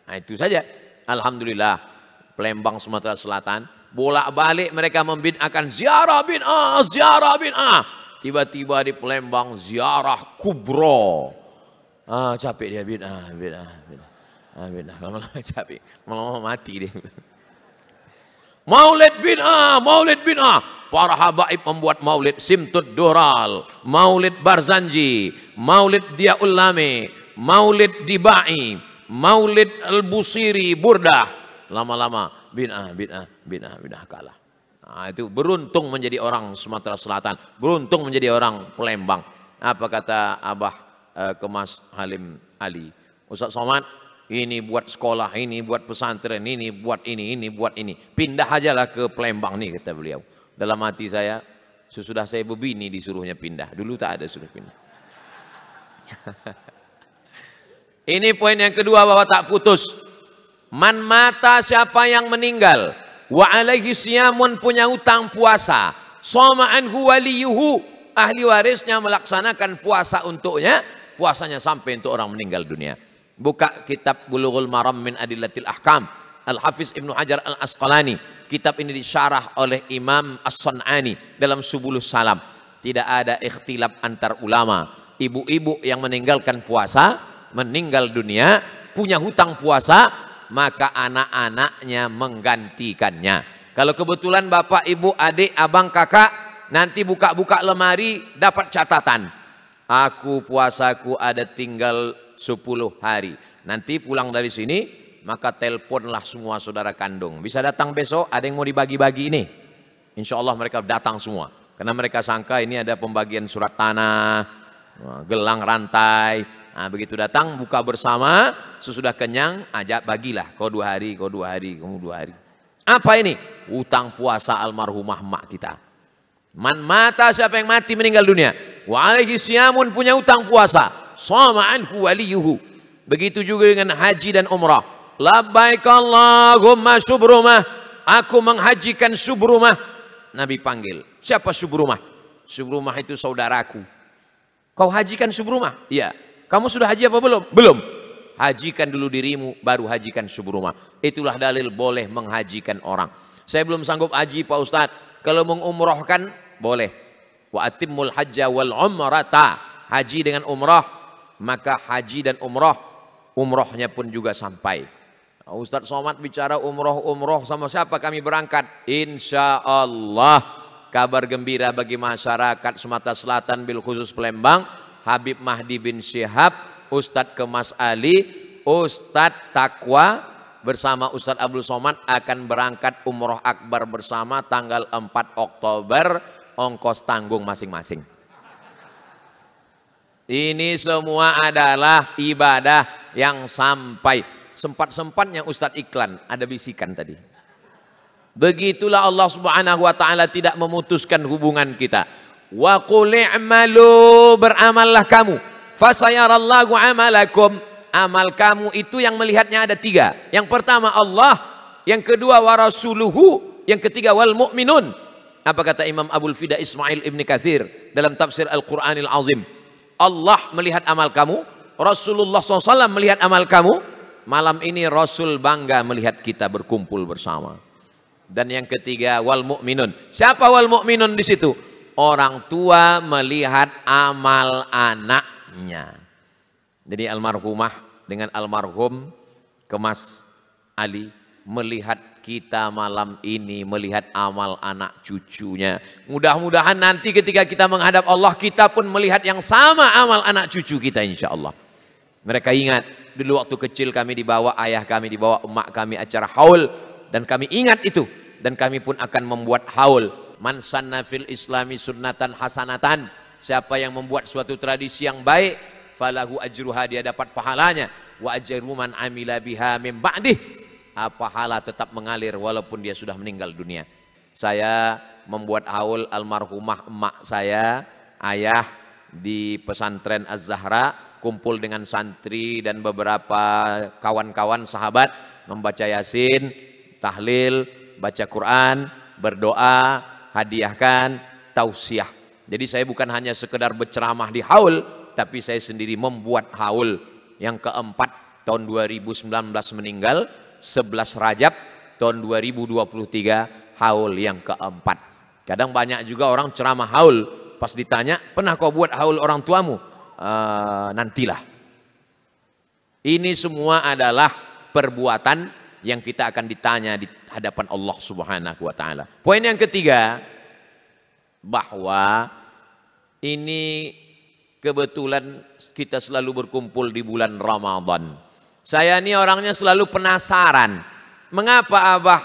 Nah itu saja. Alhamdulillah, Palembang, Sumatera Selatan, bolak-balik mereka membid'ahkan ziarah bid'ah, ziarah bid'ah. Tiba-tiba di Palembang ziarah kubro. Capek dia bid'ah, bid'ah, bid'ah. Bid'ah, lama-lama capek, lama-lama mati dia. Maulid bid'ah, maulid bid'ah. Para habaib membuat maulid Simtud Dural, maulid Barzanji, maulid Diaul Lame, maulid Dibai, maulid Al-Busiri, Burdah. Lama-lama bid'ah, bid'ah, bid'ah, bid'ah kalah. Nah, itu beruntung menjadi orang Sumatera Selatan, beruntung menjadi orang Palembang. Apa kata Abah Kemas Halim Ali? Ustaz Somad, ini buat sekolah, ini buat pesantren, ini buat ini buat ini. Pindah ajalah ke Palembang nih, kata beliau. Dalam hati saya, sesudah saya berbini disuruhnya pindah. Dulu tak ada suruh pindah. Ini poin yang kedua, bahwa tak putus. Man mata, siapa yang meninggal, wa alaihi siyamun, punya utang puasa, soma anhu waliyuhu, ahli warisnya melaksanakan puasa untuknya, puasanya sampai untuk orang meninggal dunia. Buka kitab Bulughul Maram min Adillatil Ahkam, Al-Hafiz Ibnu Hajar Al-Asqalani. Kitab ini disyarah oleh Imam As-San'ani dalam Subulus Salam. Tidak ada ikhtilaf antar ulama. Ibu-ibu yang meninggalkan puasa, meninggal dunia, punya hutang puasa, maka anak-anaknya menggantikannya. Kalau kebetulan bapak, ibu, adik, abang, kakak, nanti buka-buka lemari dapat catatan. Aku puasaku ada tinggal 10 hari. Nanti pulang dari sini, maka teleponlah semua saudara kandung. Bisa datang besok, ada yang mau dibagi-bagi ini. Insya Allah mereka datang semua. Karena mereka sangka ini ada pembagian surat tanah, gelang rantai. Nah, begitu datang, buka bersama, sesudah kenyang, ajak bagilah. Kau 2 hari, kau 2 hari, kamu 2 hari. Apa ini? Utang puasa almarhumah mak kita. Man mata, siapa yang mati meninggal dunia. Wa alaihi siyamun, punya utang puasa. Sama anhu waliyuhu. Begitu juga dengan haji dan umrah. Labbaik Allahumma subrumah. Aku menghajikan subrumah. Nabi panggil. Siapa subrumah? Subrumah itu saudaraku. Kau hajikan subrumah? Iya. Kamu sudah haji apa belum? Belum. Hajikan dulu dirimu, baru hajikan subrumah. Itulah dalil boleh menghajikan orang. Saya belum sanggup haji Pak Ustadz. Kalau mengumrohkan, boleh. Wa atimmul hajja wal umrata. Haji dengan umrah, maka haji dan umrah, umrohnya pun juga sampai. Ustadz Somad bicara umroh sama siapa kami berangkat? Insya Allah. Kabar gembira bagi masyarakat Sumatera Selatan, bil khusus Palembang. Habib Mahdi bin Syihab, Ustadz Kemas Ali, Ustadz Takwa bersama Ustadz Abdul Somad akan berangkat umroh akbar bersama tanggal 4 Oktober, ongkos tanggung masing-masing. Ini semua adalah ibadah yang sampai. Sempat-sempatnya Ustadz iklan, ada bisikan tadi. Begitulah Allah Subhanahu wa taala tidak memutuskan hubungan kita. Wa qul i'malu, beramallah kamu. Fasayarallahu amalakum. Amal kamu itu yang melihatnya ada 3. Yang pertama Allah, yang kedua wa rasuluhu, yang ketiga wal mu'minun. Apa kata Imam Abul Fida Ismail Ibn Katsir dalam tafsir Al-Quranil Azim? Allah melihat amal kamu, Rasulullah SAW melihat amal kamu. Malam ini Rasul bangga melihat kita berkumpul bersama. Dan yang ketiga wal mu'minun. Siapa wal mu'minun di situ? Orang tua melihat amal anaknya. Jadi almarhumah dengan almarhum Kemas Ali melihat kita malam ini, melihat amal anak cucunya. Mudah-mudahan nanti ketika kita menghadap Allah, kita pun melihat yang sama amal anak cucu kita insya Allah. Mereka ingat dulu waktu kecil kami dibawa, ayah kami dibawa, emak kami acara haul, dan kami ingat itu, dan kami pun akan membuat haul. Man sanna fil islami sunnatan hasanatan, siapa yang membuat suatu tradisi yang baik, falahu ajruha, dia dapat pahalanya, wa ajru man amila biha min ba'dih, pahala tetap mengalir walaupun dia sudah meninggal dunia. Saya membuat haul almarhumah emak saya, ayah, di pesantren Az-Zahra, kumpul dengan santri dan beberapa kawan-kawan sahabat, membaca Yasin, tahlil, baca Quran, berdoa, hadiahkan, tausiah. Jadi saya bukan hanya sekedar berceramah di haul, tapi saya sendiri membuat haul. Yang keempat, tahun 2019 meninggal, 11 Rajab tahun 2023, haul yang keempat. Kadang banyak juga orang ceramah haul, pas ditanya, pernah kau buat haul orang tuamu? Nantilah. Ini semua adalah perbuatan yang kita akan ditanya di hadapan Allah Subhanahu wa taala. Poin yang ketiga, bahwa ini kebetulan kita selalu berkumpul di bulan Ramadan. Saya ini orangnya selalu penasaran, mengapa Abah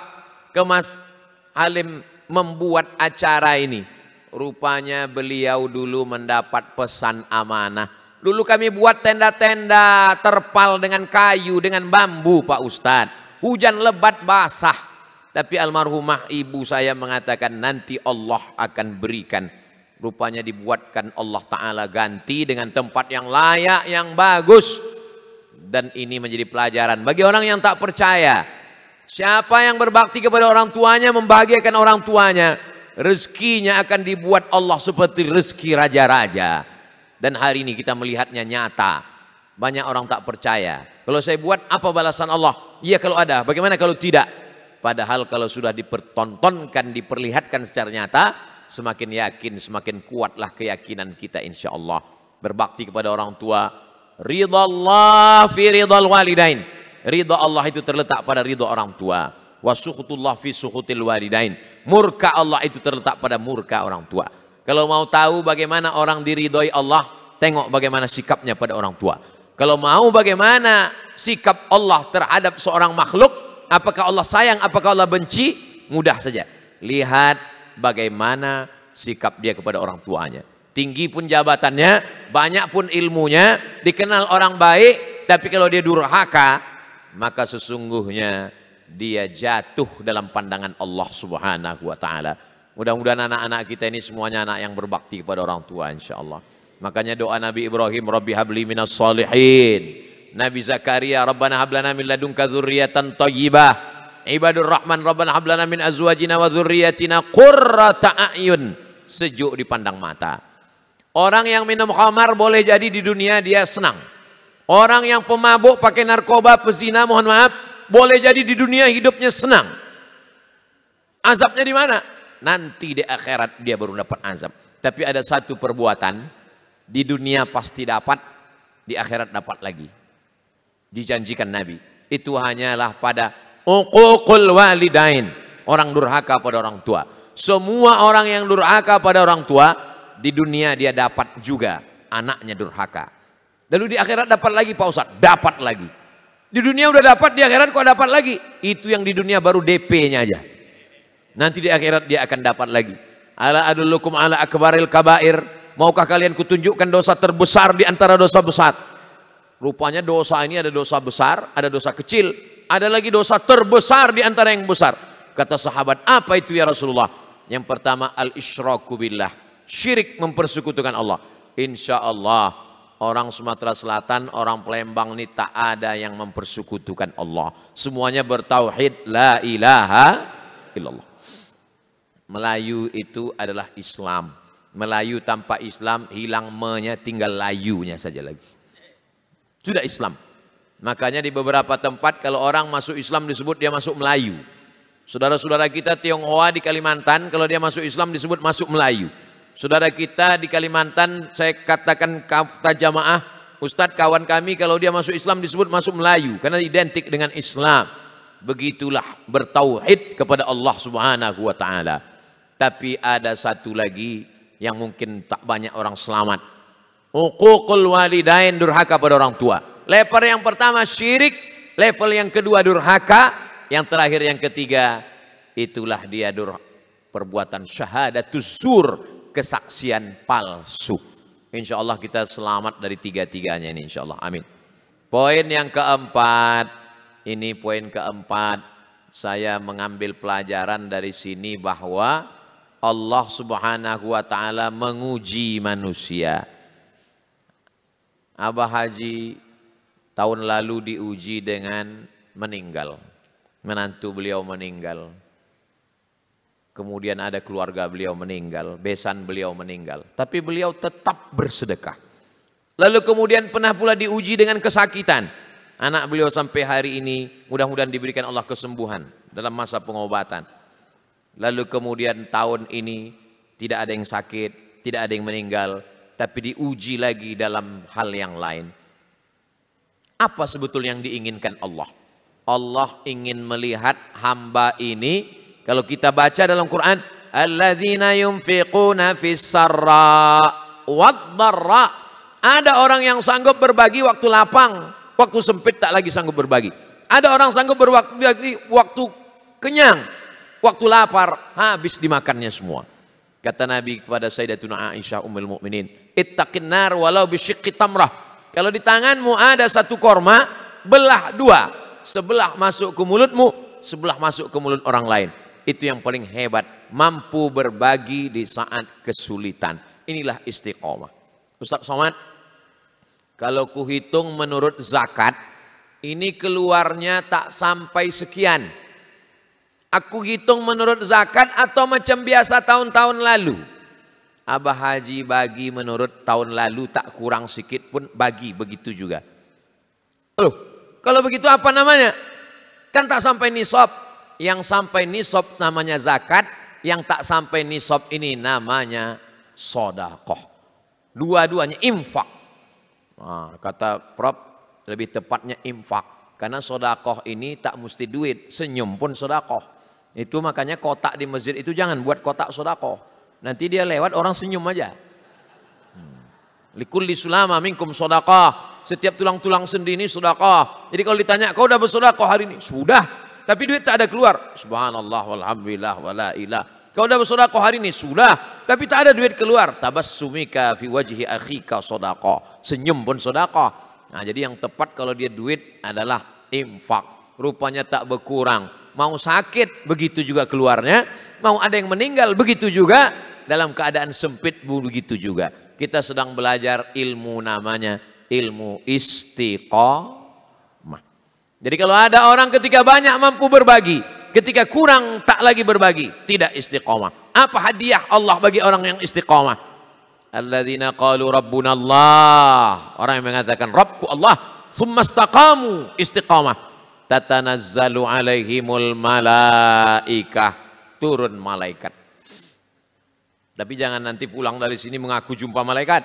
Kemas Halim membuat acara ini? Rupanya beliau dulu mendapat pesan amanah. Dulu kami buat tenda-tenda terpal dengan kayu, dengan bambu Pak Ustadz. Hujan lebat basah. Tapi almarhumah ibu saya mengatakan nanti Allah akan berikan. Rupanya dibuatkan Allah Ta'ala ganti dengan tempat yang layak, yang bagus. Dan ini menjadi pelajaran bagi orang yang tak percaya. Siapa yang berbakti kepada orang tuanya, membahagiakan orang tuanya, rezekinya akan dibuat Allah seperti rezeki raja-raja. Dan hari ini kita melihatnya nyata. Banyak orang tak percaya. Kalau saya buat, apa balasan Allah? Iya kalau ada, bagaimana kalau tidak? Padahal kalau sudah dipertontonkan, diperlihatkan secara nyata, semakin yakin, semakin kuatlah keyakinan kita insya Allah. Berbakti kepada orang tua. Ridha Allah fi ridhal walidain. Ridha Allah itu terletak pada ridha orang tua. Wa sukhutullah fi sukhutil walidain. Murka Allah itu terletak pada murka orang tua. Kalau mau tahu bagaimana orang diridhoi Allah, tengok bagaimana sikapnya pada orang tua. Kalau mau bagaimana sikap Allah terhadap seorang makhluk? Apakah Allah sayang, apakah Allah benci? Mudah saja. Lihat bagaimana sikap dia kepada orang tuanya. Tinggi pun jabatannya, banyak pun ilmunya, dikenal orang baik, tapi kalau dia durhaka, maka sesungguhnya dia jatuh dalam pandangan Allah Subhanahu wa taala. Mudah-mudahan anak-anak kita ini semuanya anak yang berbakti kepada orang tua insyaallah. Makanya doa Nabi Ibrahim, Rabbi habli minas shalihin. Nabi Zakaria, Rabbana hablana min ladunka dzurriyyatan thayyibah. Ibadur Rahman, Rabbana hablana min azwajina wa dzurriyyatina qurrata a'yun. Sejuk dipandang mata. Orang yang minum khamar boleh jadi di dunia dia senang. Orang yang pemabuk, pakai narkoba, pezina, mohon maaf, boleh jadi di dunia hidupnya senang. Azabnya di mana? Nanti di akhirat dia baru dapat azab. Tapi ada satu perbuatan, di dunia pasti dapat, di akhirat dapat lagi. Dijanjikan Nabi. Itu hanyalah pada uququl walidain. Orang durhaka pada orang tua. Semua orang yang durhaka pada orang tua, di dunia dia dapat juga anaknya durhaka. Lalu di akhirat dapat lagi Pak Ustaz, dapat lagi. Di dunia udah dapat, di akhirat kok dapat lagi? Itu yang di dunia baru DP-nya aja. Nanti di akhirat dia akan dapat lagi. Ala adullukum ala akbaril kabair. Maukah kalian kutunjukkan dosa terbesar di antara dosa besar? Rupanya dosa ini ada dosa besar, ada dosa kecil, ada lagi dosa terbesar di antara yang besar. Kata sahabat, apa itu ya Rasulullah? Yang pertama al-isyraku billah, syirik, mempersekutukan Allah. Insya Allah orang Sumatera Selatan, orang Palembang ini tak ada yang mempersekutukan Allah. Semuanya bertauhid la ilaha illallah. Melayu itu adalah Islam. Melayu tanpa Islam hilang me-nya, tinggal layunya saja lagi. Sudah Islam. Makanya di beberapa tempat kalau orang masuk Islam disebut dia masuk Melayu. Saudara-saudara kita Tionghoa di Kalimantan kalau dia masuk Islam disebut masuk Melayu. Saudara kita di Kalimantan, saya katakan kata jamaah, Ustadz kawan kami kalau dia masuk Islam disebut masuk Melayu karena identik dengan Islam. Begitulah bertauhid kepada Allah Subhanahu wa taala. Tapi ada satu lagi yang mungkin tak banyak orang selamat. Uququl walidain, durhaka pada orang tua. Level yang pertama syirik, level yang kedua durhaka, yang terakhir yang ketiga itulah dia perbuatan syahadatuz zur, kesaksian palsu. Insya Allah kita selamat dari tiga-tiganya ini insya Allah. Amin. Poin yang keempat, ini poin keempat, saya mengambil pelajaran dari sini bahwa Allah Subhanahu wa taala menguji manusia. Abah Haji tahun lalu diuji dengan meninggal. Menantu beliau meninggal. Kemudian ada keluarga beliau meninggal, besan beliau meninggal. Tapi beliau tetap bersedekah. Lalu kemudian pernah pula diuji dengan kesakitan. Anak beliau sampai hari ini mudah-mudahan diberikan Allah kesembuhan dalam masa pengobatan. Lalu kemudian tahun ini tidak ada yang sakit, tidak ada yang meninggal, tapi diuji lagi dalam hal yang lain. Apa sebetulnya yang diinginkan Allah? Allah ingin melihat hamba ini, kalau kita baca dalam Quran, alladzina yunfiquna fis sarra wad dharra. Ada orang yang sanggup berbagi waktu lapang, waktu sempit tak lagi sanggup berbagi. Ada orang sanggup berbagi waktu kenyang. Waktu lapar, habis dimakannya semua. Kata Nabi kepada Sayyidatuna Aisyah Ummul Mukminin, ittaqin nar walau bisyiqqi tamrah. Kalau di tanganmu ada satu korma, belah dua. Sebelah masuk ke mulutmu, sebelah masuk ke mulut orang lain. Itu yang paling hebat, mampu berbagi di saat kesulitan. Inilah istiqomah. Ustaz Somad, kalau kuhitung menurut zakat, ini keluarnya tak sampai sekian. Aku hitung menurut zakat atau macam biasa tahun-tahun lalu? Abah Haji bagi menurut tahun lalu tak kurang sikit pun bagi begitu juga. Loh, kalau begitu apa namanya? Kan tak sampai nisab. Yang sampai nisab namanya zakat, yang tak sampai nisab ini namanya sedekah. Dua-duanya infak. Nah, kata Prof lebih tepatnya infak. Karena sedekah ini tak mesti duit, senyum pun sedekah. Itu makanya kotak di masjid itu jangan buat kotak sedekah. Nanti dia lewat orang senyum aja. Likulli sulama minkum sedekah. Setiap tulang-tulang sendi ini sedekah. Jadi kalau ditanya, kau udah bersedekah hari ini? Sudah. Tapi duit tak ada keluar. Subhanallah walhamdulillah wala ilah. Kau udah bersedekah hari ini? Sudah. Tapi tak ada duit keluar. Tabassumika fi wajhi akhika sedekah. Senyum pun sedekah. Nah, jadi yang tepat kalau dia duit adalah infak. Rupanya tak berkurang. Mau sakit, begitu juga keluarnya. Mau ada yang meninggal, begitu juga. Dalam keadaan sempit, begitu juga. Kita sedang belajar ilmu namanya ilmu istiqamah. Jadi kalau ada orang ketika banyak mampu berbagi, ketika kurang tak lagi berbagi, tidak istiqamah. Apa hadiah Allah bagi orang yang istiqamah? Alladzina qalu rabbuna Allah. Orang yang mengatakan Rabbku Allah, tsumma istaqamu, istiqamah. Tatanazzalu alaihimul malaikah, turun malaikat. Tapi jangan nanti pulang dari sini mengaku jumpa malaikat.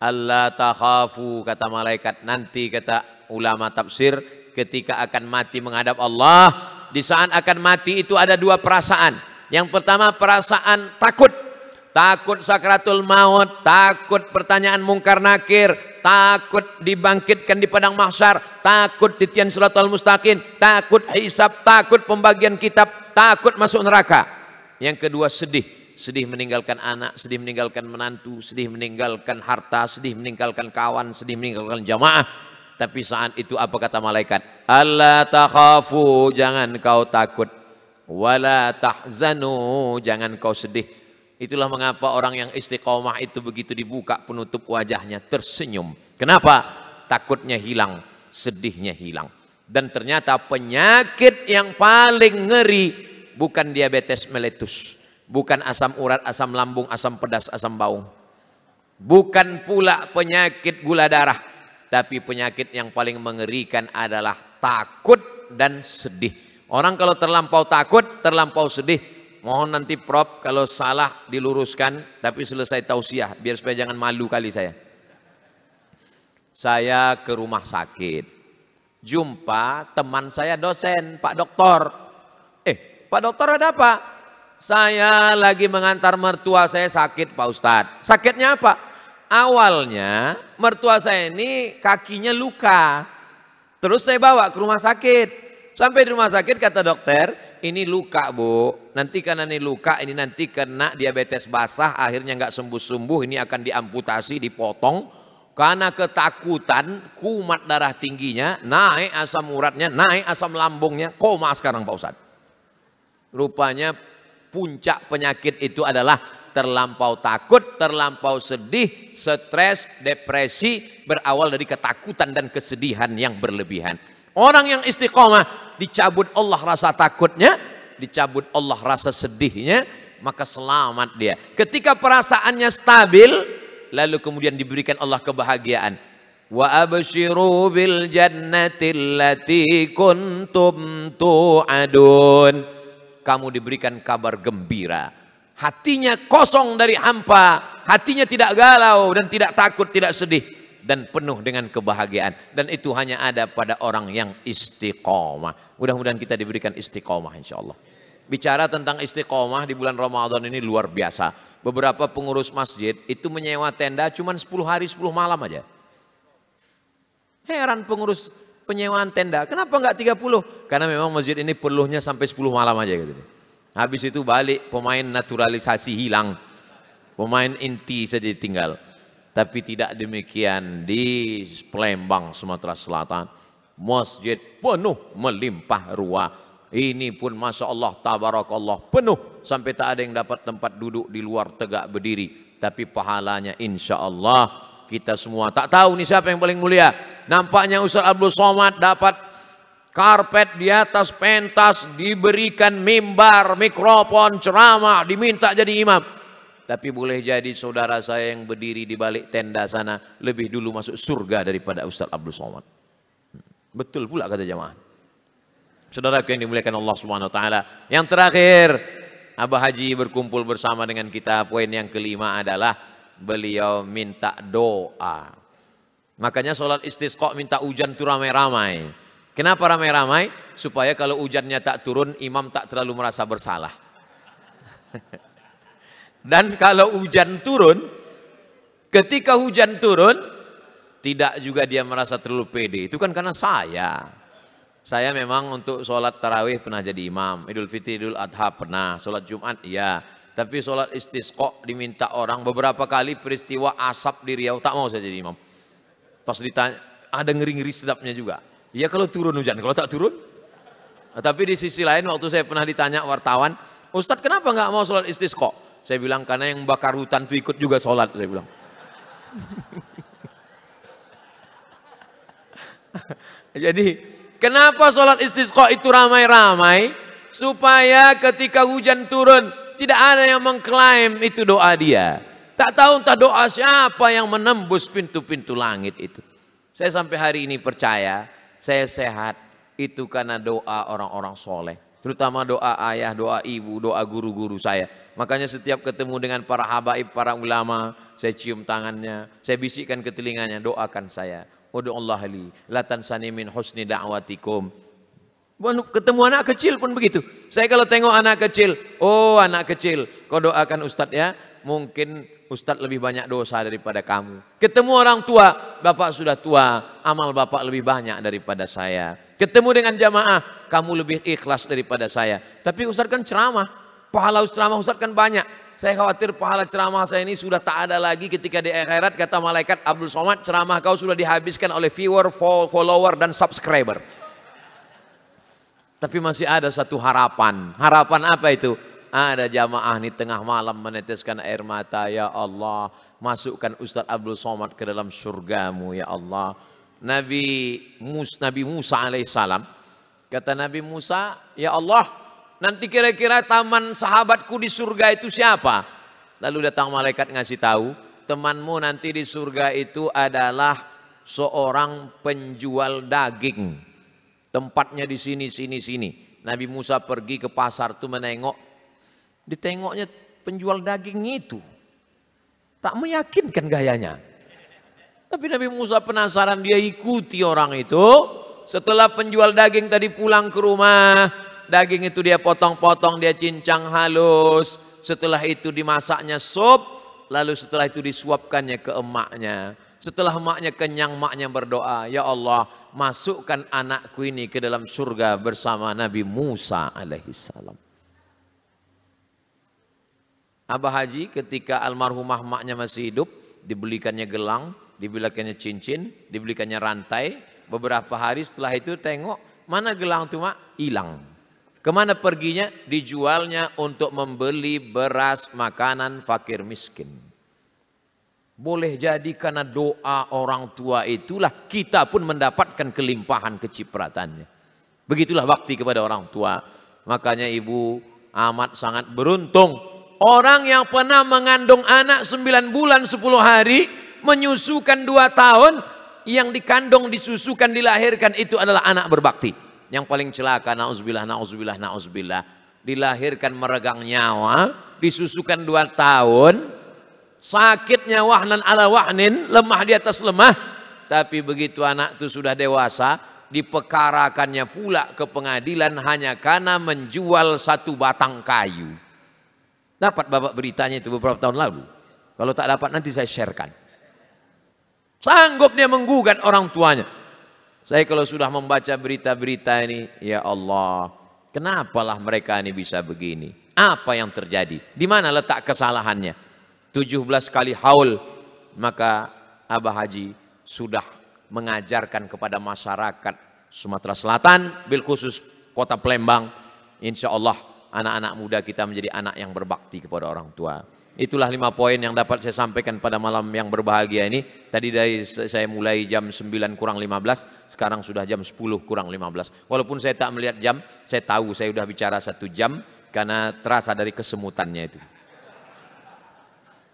Allah takhafu, kata malaikat. Nanti kata ulama tafsir, ketika akan mati menghadap Allah, di saat akan mati itu ada dua perasaan. Yang pertama perasaan takut. Takut sakratul maut, takut pertanyaan mungkar nakir, takut dibangkitkan di padang mahsyar, takut titian siratal mustaqim, takut hisab, takut pembagian kitab, takut masuk neraka. Yang kedua sedih, sedih meninggalkan anak, sedih meninggalkan menantu, sedih meninggalkan harta, sedih meninggalkan kawan, sedih meninggalkan jamaah. Tapi saat itu apa kata malaikat? Alla takhafu, jangan kau takut. Wala tahzanu, jangan kau sedih. Itulah mengapa orang yang istiqomah itu begitu dibuka penutup wajahnya tersenyum. Kenapa? Takutnya hilang, sedihnya hilang. Dan ternyata penyakit yang paling ngeri bukan diabetes meletus, bukan asam urat, asam lambung, asam pedas, asam bawang. Bukan pula penyakit gula darah, tapi penyakit yang paling mengerikan adalah takut dan sedih. Orang kalau terlampau takut, terlampau sedih, mohon nanti Prof kalau salah diluruskan, tapi selesai tausiah, biar supaya jangan malu kali saya. Saya ke rumah sakit, jumpa teman saya dosen, Pak Doktor. Pak Dokter ada apa? Saya lagi mengantar mertua saya sakit Pak Ustadz. Sakitnya apa? Awalnya mertua saya ini kakinya luka. Terus saya bawa ke rumah sakit. Sampai di rumah sakit kata dokter, ini luka Bu. Nanti karena ini luka, ini nanti kena diabetes basah, akhirnya nggak sembuh-sembuh, ini akan diamputasi, dipotong. Karena ketakutan, kumat darah tingginya, naik asam uratnya, naik asam lambungnya, koma sekarang Pak Ustadz. Rupanya puncak penyakit itu adalah terlampau takut, terlampau sedih, stres, depresi, berawal dari ketakutan dan kesedihan yang berlebihan. Orang yang istiqomah, dicabut Allah rasa takutnya, dicabut Allah rasa sedihnya, maka selamat dia. Ketika perasaannya stabil, lalu kemudian diberikan Allah kebahagiaan. Wa abshiru bil jannati allati kuntum tu'adun. Kamu diberikan kabar gembira. Hatinya kosong dari hampa, hatinya tidak galau dan tidak takut, tidak sedih, dan penuh dengan kebahagiaan. Dan itu hanya ada pada orang yang istiqomah. Mudah-mudahan kita diberikan istiqomah insya Allah. Bicara tentang istiqomah di bulan Ramadan ini luar biasa. Beberapa pengurus masjid itu menyewa tenda cuma 10 hari 10 malam aja. Heran pengurus penyewaan tenda, kenapa enggak 30? Karena memang masjid ini perlunya sampai 10 malam aja gitu. Habis itu balik, pemain naturalisasi hilang, pemain inti saja tinggal. Tapi tidak demikian di Palembang, Sumatera Selatan. Masjid penuh melimpah ruah. Ini pun Masya Allah, Tabarakallah, penuh. Sampai tak ada yang dapat tempat duduk di luar tegak berdiri. Tapi pahalanya insya Allah kita semua. Tak tahu nih siapa yang paling mulia. Nampaknya Ustaz Abdul Somad dapat karpet di atas pentas, diberikan mimbar, mikrofon, ceramah, diminta jadi imam. Tapi boleh jadi saudara saya yang berdiri di balik tenda sana lebih dulu masuk surga daripada Ustaz Abdul Somad. Betul pula kata jamaah. Saudaraku yang dimuliakan Allah Subhanahu wa taala. Yang terakhir, Abah Haji berkumpul bersama dengan kita. Poin yang kelima adalah beliau minta doa. Makanya sholat istisqa minta hujan itu ramai-ramai. Kenapa ramai-ramai? Supaya kalau hujannya tak turun, imam tak terlalu merasa bersalah. Dan kalau hujan turun, ketika hujan turun, Tidak juga dia merasa terlalu pede. Itu kan karena saya. Saya memang untuk sholat tarawih pernah jadi imam. Idul Fitri, Idul Adha pernah. Sholat Jumat iya. Tapi sholat istisqa diminta orang. Beberapa kali peristiwa asap di Riau. Tak mau saya jadi imam. Pas ditanya, ada ngeri-ngeri sedapnya juga. Ya kalau turun hujan, kalau tak turun. Nah, tapi di sisi lain waktu saya pernah ditanya wartawan, Ustadz kenapa nggak mau sholat istisqa? Saya bilang karena yang bakar hutan itu ikut juga sholat. Saya bilang. Jadi kenapa sholat istisqa itu ramai-ramai? Supaya ketika hujan turun tidak ada yang mengklaim itu doa dia. Tak tahu entah doa siapa yang menembus pintu-pintu langit itu. Saya sampai hari ini percaya saya sehat itu karena doa orang-orang soleh. Terutama doa ayah, doa ibu, doa guru-guru saya. Makanya setiap ketemu dengan para habaib, para ulama, saya cium tangannya, saya bisikkan ke telinganya, doakan saya. Udu'allah li, la tansani min husni da'watikum. Ketemu anak kecil pun begitu. Saya kalau tengok anak kecil, oh anak kecil, kau doakan Ustadz ya, mungkin Ustadz lebih banyak dosa daripada kamu. Ketemu orang tua, bapak sudah tua, amal bapak lebih banyak daripada saya. Ketemu dengan jamaah, kamu lebih ikhlas daripada saya. Tapi Ustadz kan ceramah, pahala ceramah Ustadz kan banyak. Saya khawatir pahala ceramah saya ini sudah tak ada lagi ketika di akhirat. Kata malaikat Abdul Somad, ceramah kau sudah dihabiskan oleh viewer, follower dan subscriber. Tapi masih ada satu harapan. Harapan apa itu? Ada jamaah di tengah malam meneteskan air mata. Ya Allah, masukkan Ustadz Abdul Somad ke dalam surgamu ya Allah. Nabi Musa alaihissalam, kata Nabi Musa, ya Allah, nanti kira-kira taman sahabatku di surga itu siapa? Lalu datang malaikat ngasih tahu, temanmu nanti di surga itu adalah seorang penjual daging. Tempatnya di sini. Nabi Musa pergi ke pasar tuh menengok, ditengoknya penjual daging itu. Tak meyakinkan gayanya. Tapi Nabi Musa penasaran, dia ikuti orang itu. Setelah penjual daging tadi pulang ke rumah, daging itu dia potong-potong, dia cincang halus. Setelah itu dimasaknya sup, lalu setelah itu disuapkannya ke emaknya. Setelah emaknya kenyang, emaknya berdoa, ya Allah, masukkan anakku ini ke dalam surga bersama Nabi Musa alaihissalam. Abah Haji ketika almarhumah emaknya masih hidup, dibelikannya gelang, dibelikannya cincin, dibelikannya rantai. Beberapa hari setelah itu tengok, mana gelang itu mak? Hilang. Kemana perginya? Dijualnya untuk membeli beras makanan fakir miskin. Boleh jadi karena doa orang tua itulah kita pun mendapatkan kelimpahan kecipratannya. Begitulah bakti kepada orang tua. Makanya ibu amat sangat beruntung. Orang yang pernah mengandung anak 9 bulan 10 hari, menyusukan 2 tahun, yang dikandung, disusukan, dilahirkan itu adalah anak berbakti. Yang paling celaka, na'udzubillah, dilahirkan meregang nyawa, disusukan 2 tahun, sakitnya wahnan ala wahnin, lemah di atas lemah. Tapi begitu anak itu sudah dewasa, dipekarakannya pula ke pengadilan hanya karena menjual 1 batang kayu. Dapat bapak beritanya itu beberapa tahun lalu. Kalau tak dapat nanti saya sharekan. Sanggup dia menggugat orang tuanya. Saya kalau sudah membaca berita-berita ini, ya Allah, kenapalah mereka ini bisa begini? Apa yang terjadi? Di mana letak kesalahannya? 17 kali haul, maka Abah Haji sudah mengajarkan kepada masyarakat Sumatera Selatan, bil khusus kota Palembang, insya Allah anak-anak muda kita menjadi anak yang berbakti kepada orang tua. Itulah 5 poin yang dapat saya sampaikan pada malam yang berbahagia ini. Tadi dari saya mulai jam 9 kurang 15, sekarang sudah jam 10 kurang 15. Walaupun saya tak melihat jam, saya tahu saya sudah bicara 1 jam karena terasa dari kesemutannya itu.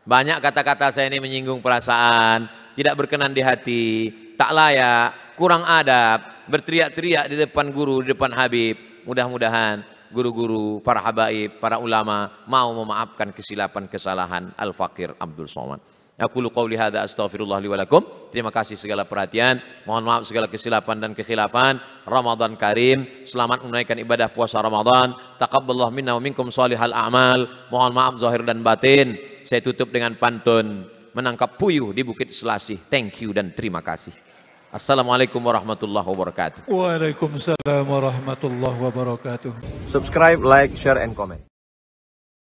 Banyak kata-kata saya ini menyinggung perasaan, tidak berkenan di hati, tak layak, kurang adab, berteriak-teriak di depan guru, di depan Habib. Mudah-mudahan guru-guru, para habaib, para ulama mau memaafkan kesilapan kesalahan Al-Fakir Abdul Somad. Aku qouli hadza astaghfirullah li wa lakum. Terima kasih segala perhatian, mohon maaf segala kesilapan dan kekhilafan. Ramadan Karim, selamat menunaikan ibadah puasa Ramadan. Taqabbalallahu minna wa minkum shalihal a'mal. Mohon maaf zahir dan batin. Saya tutup dengan pantun. menangkap puyuh di Bukit Selasih. Thank you dan terima kasih. Assalamualaikum warahmatullahi wabarakatuh. Waalaikumsalam warahmatullahi wabarakatuh. Subscribe, like, share, and comment.